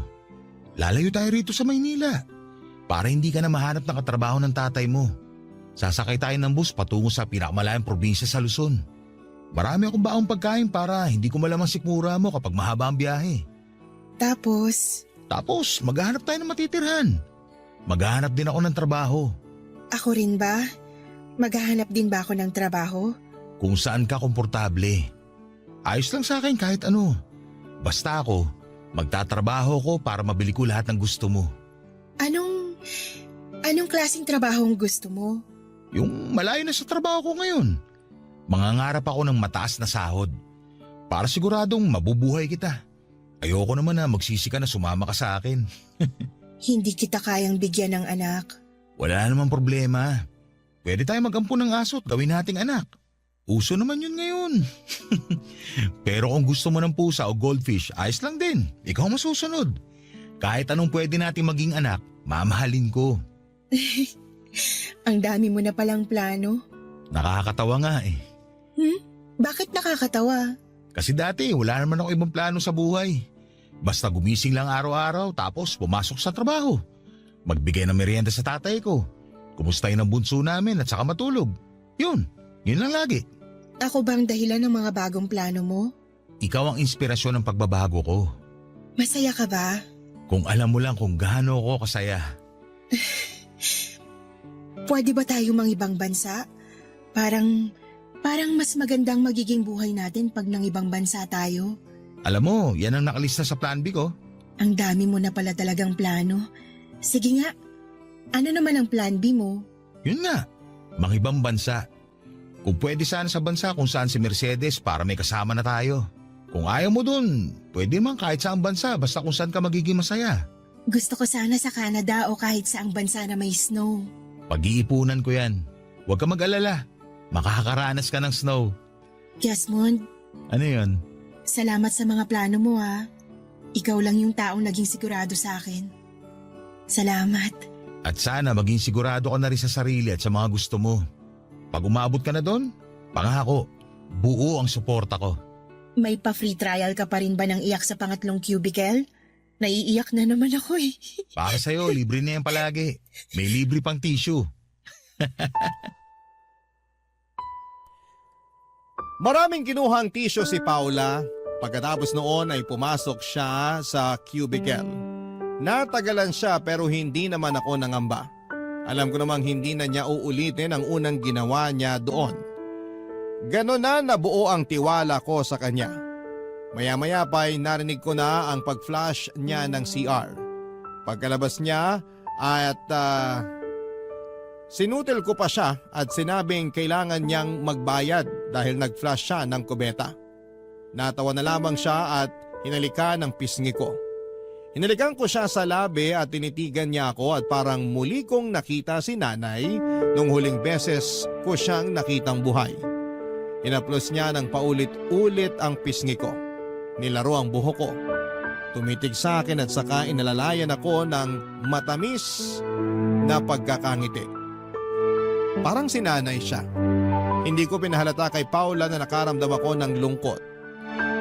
Lalayo tayo rito sa Maynila. Para hindi ka na mahanap ng katrabaho ng tatay mo. Sasakay tayo ng bus patungo sa pinakamalayang probinsya sa Luzon. Marami akong baong pagkain para hindi ko malaman sikmura mo kapag mahaba ang biyahe. Tapos, Maghahanap tayo ng matitirhan. Maghahanap din ako ng trabaho. ako rin ba? Maghahanap din ba ako ng trabaho? Kung saan ka komportable. Ayos lang sa akin kahit ano. Basta ako, magtatrabaho ko para mabili ko lahat ng gusto mo. Anong klaseng trabaho ang gusto mo? Yung malayo na sa trabaho ko ngayon. Mangangarap ako ng mataas na sahod. Para siguradong mabubuhay kita. Ayoko naman na magsisi ka na sumama ka sa akin. Hindi kita kayang bigyan ng anak. Wala namang problema. Pwede tayo mag-ampun ng aso at gawin nating anak. Uso naman yun ngayon. Pero kung gusto mo ng pusa o goldfish, ayos lang din. Ikaw masusunod. Kahit anong pwede nating maging anak, mamahalin ko. Ang dami mo na palang plano. Nakakatawa nga eh. Bakit nakakatawa? Kasi dati wala naman ako ibang plano sa buhay. Basta gumising lang araw-araw tapos pumasok sa trabaho. Magbigay ng merienda sa tatay ko. Kumustahin ang bunso namin at saka matulog. Yun lang lagi. Ako bang dahilan ng mga bagong plano mo? Ikaw ang inspirasyon ng pagbabago ko. Masaya ka ba? Kung alam mo lang kung gaano ako kasaya. Pwede ba tayo ibang bansa? Parang mas magandang magiging buhay natin pag nang ibang bansa tayo. Alam mo, yan ang nakalista sa plan B ko. Ang dami mo na pala talagang plano. Sige nga, ano naman ang plan B mo? Yun nga, mangibang bansa. Kung pwede sana sa bansa kung saan si Mercedes para may kasama na tayo. Kung ayaw mo dun, pwede man kahit saang bansa basta kung saan ka magiging masaya. Gusto ko sana sa Canada o kahit saang bansa na may snow. Pag-iipunan ko yan. Huwag ka mag-alala. Makakaranas ka ng snow. Jasmond, Ano yun? salamat sa mga plano mo ha. Ikaw lang yung taong naging sigurado sa akin. Salamat. At sana maging sigurado ka na rin sa sarili at sa mga gusto mo. Pag umabot ka na doon, pangako, buo ang suporta ko. May pa-free trial ka pa rin ba ng iyak sa pangatlong cubicle? Naiiyak na naman ako eh. Para sa'yo, libre na yan palagi. May libre pang tissue. Maraming kinuhang tissue si Paula. Pagkatapos noon ay pumasok siya sa cubicle. Natagalan siya pero hindi naman ako nangamba. Alam ko namang hindi na niya uulitin ang unang ginawa niya doon. Ganon na nabuo ang tiwala ko sa kanya. Maya-maya pa ay narinig ko na ang pag-flash niya ng CR. Pagkalabas niya at sinutil ko pa siya at sinabing kailangan niyang magbayad dahil nag-flash siya ng kubeta. Natawa na lamang siya at hinalikan ng pisngi ko. Hinalikan ko siya sa labi at tinitigan niya ako at parang muli kong nakita si nanay nung huling beses ko siyang nakitang buhay. Inaplos niya ng paulit-ulit ang pisngi ko. Nilaro ang buhok ko. Tumitig sa akin at saka inalalayan ako ng matamis na pagkakangiti. Parang si nanay siya. Hindi ko pinahalata kay Paula na nakaramdam ako ng lungkot.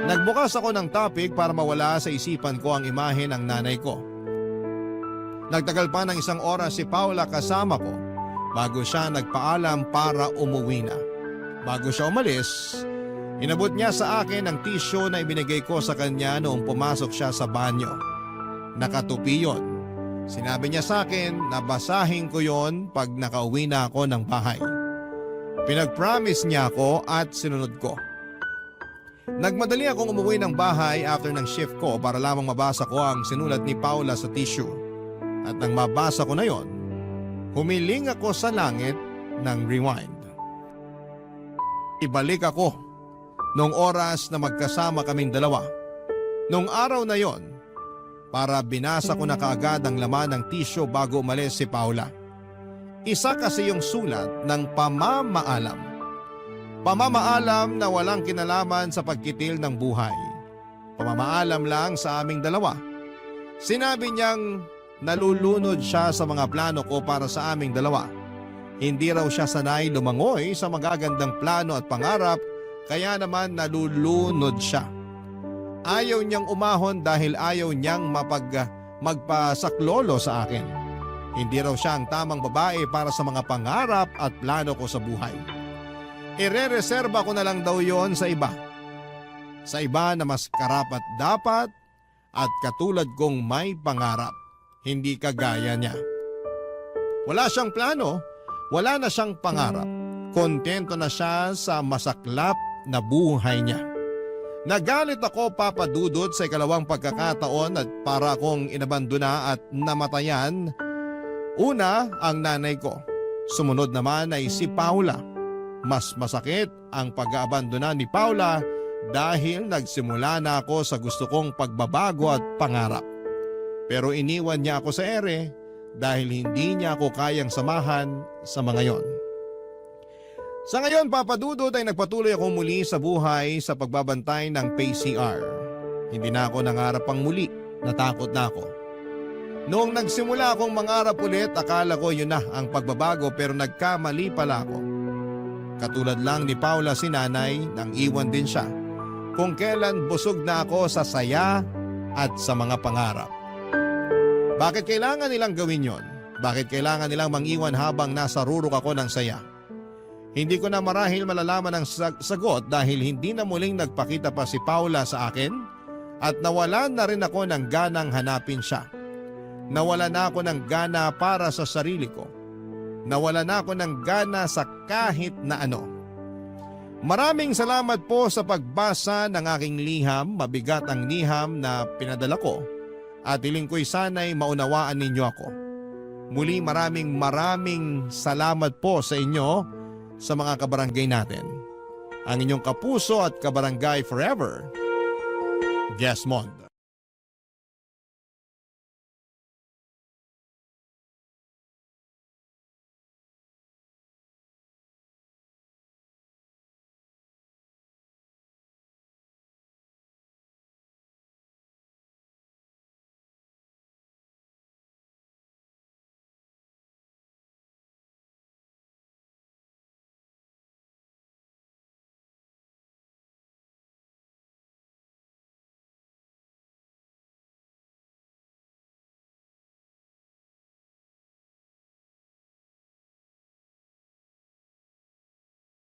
Nagbukas ako ng topic para mawala sa isipan ko ang imahe ng nanay ko. Nagtagal pa ng 1 oras si Paula kasama ko bago siya nagpaalam para umuwi na. Bago siya umalis, inabot niya sa akin ang tissue na ibinigay ko sa kanya noong pumasok siya sa banyo. Nakatupi yon. Sinabi niya sa akin na basahin ko yon pag nakauwi na ako ng bahay. Pinag-promise niya ako at sinunod ko. Nagmadali akong umuwi ng bahay after ng shift ko para lamang mabasa ko ang sinulat ni Paula sa tissue. At nang mabasa ko na yon, humiling ako sa langit ng rewind. Ibalik ako noong oras na magkasama kaming dalawa. Noong araw na yon, para binasa ko na kaagad ang laman ng tissue bago umalis si Paula. Isa kasi yung sulat ng pamamaalam. Pamamaalam na walang kinalaman sa pagkitil ng buhay. Pamamaalam lang sa aming dalawa. Sinabi niyang nalulunod siya sa mga plano ko para sa aming dalawa. Hindi raw siya sanay lumangoy sa magagandang plano at pangarap, kaya naman nalulunod siya. Ayaw niyang umahon dahil ayaw niyang magpasaklolo sa akin. Hindi raw siya ang tamang babae para sa mga pangarap at plano ko sa buhay. Ire-reserba ko na lang daw yon sa iba. Sa iba na mas karapat dapat at katulad kong may pangarap. Hindi kagaya niya. Wala siyang plano, wala na siyang pangarap. Kontento na siya sa masaklap na buhay niya. Nagalit ako, Papa Dudut, sa ikalawang pagkakataon at para akong inabandona at namatayan. Una, ang nanay ko. Sumunod naman ay si Paula. Mas masakit ang pag-aabandona ni Paula dahil nagsimula na ako sa gusto kong pagbabago at pangarap. Pero iniwan niya ako sa ere dahil hindi niya ako kayang samahan sa mga yon. Sa ngayon, Papa Dudut, ay nagpatuloy ako muli sa buhay sa pagbabantay ng PCR. Hindi na ako nangarap pang muli, natakot na ako. Noong nagsimula akong mangarap ulit, akala ko yun na ang pagbabago pero nagkamali pala ako. Katulad lang ni Paula si nanay nang iwan din siya kung kailan busog na ako sa saya at sa mga pangarap. Bakit kailangan nilang gawin yon? Bakit kailangan nilang mangiwan habang nasa rurok ako ng saya? Hindi ko na marahil malalaman ang sagot dahil hindi na muling nagpakita pa si Paula sa akin at nawalan na rin ako ng ganang hanapin siya. Nawala na ako ng gana para sa sarili ko. Nawala na ako ng gana sa kahit na ano. Maraming salamat po sa pagbasa ng aking liham. Mabigat ang liham na pinadala ko at hiling ko'y sana'y maunawaan ninyo ako. Muli maraming salamat po sa inyo sa mga kabarangay natin. Ang inyong kapuso at kabarangay forever, Desmond.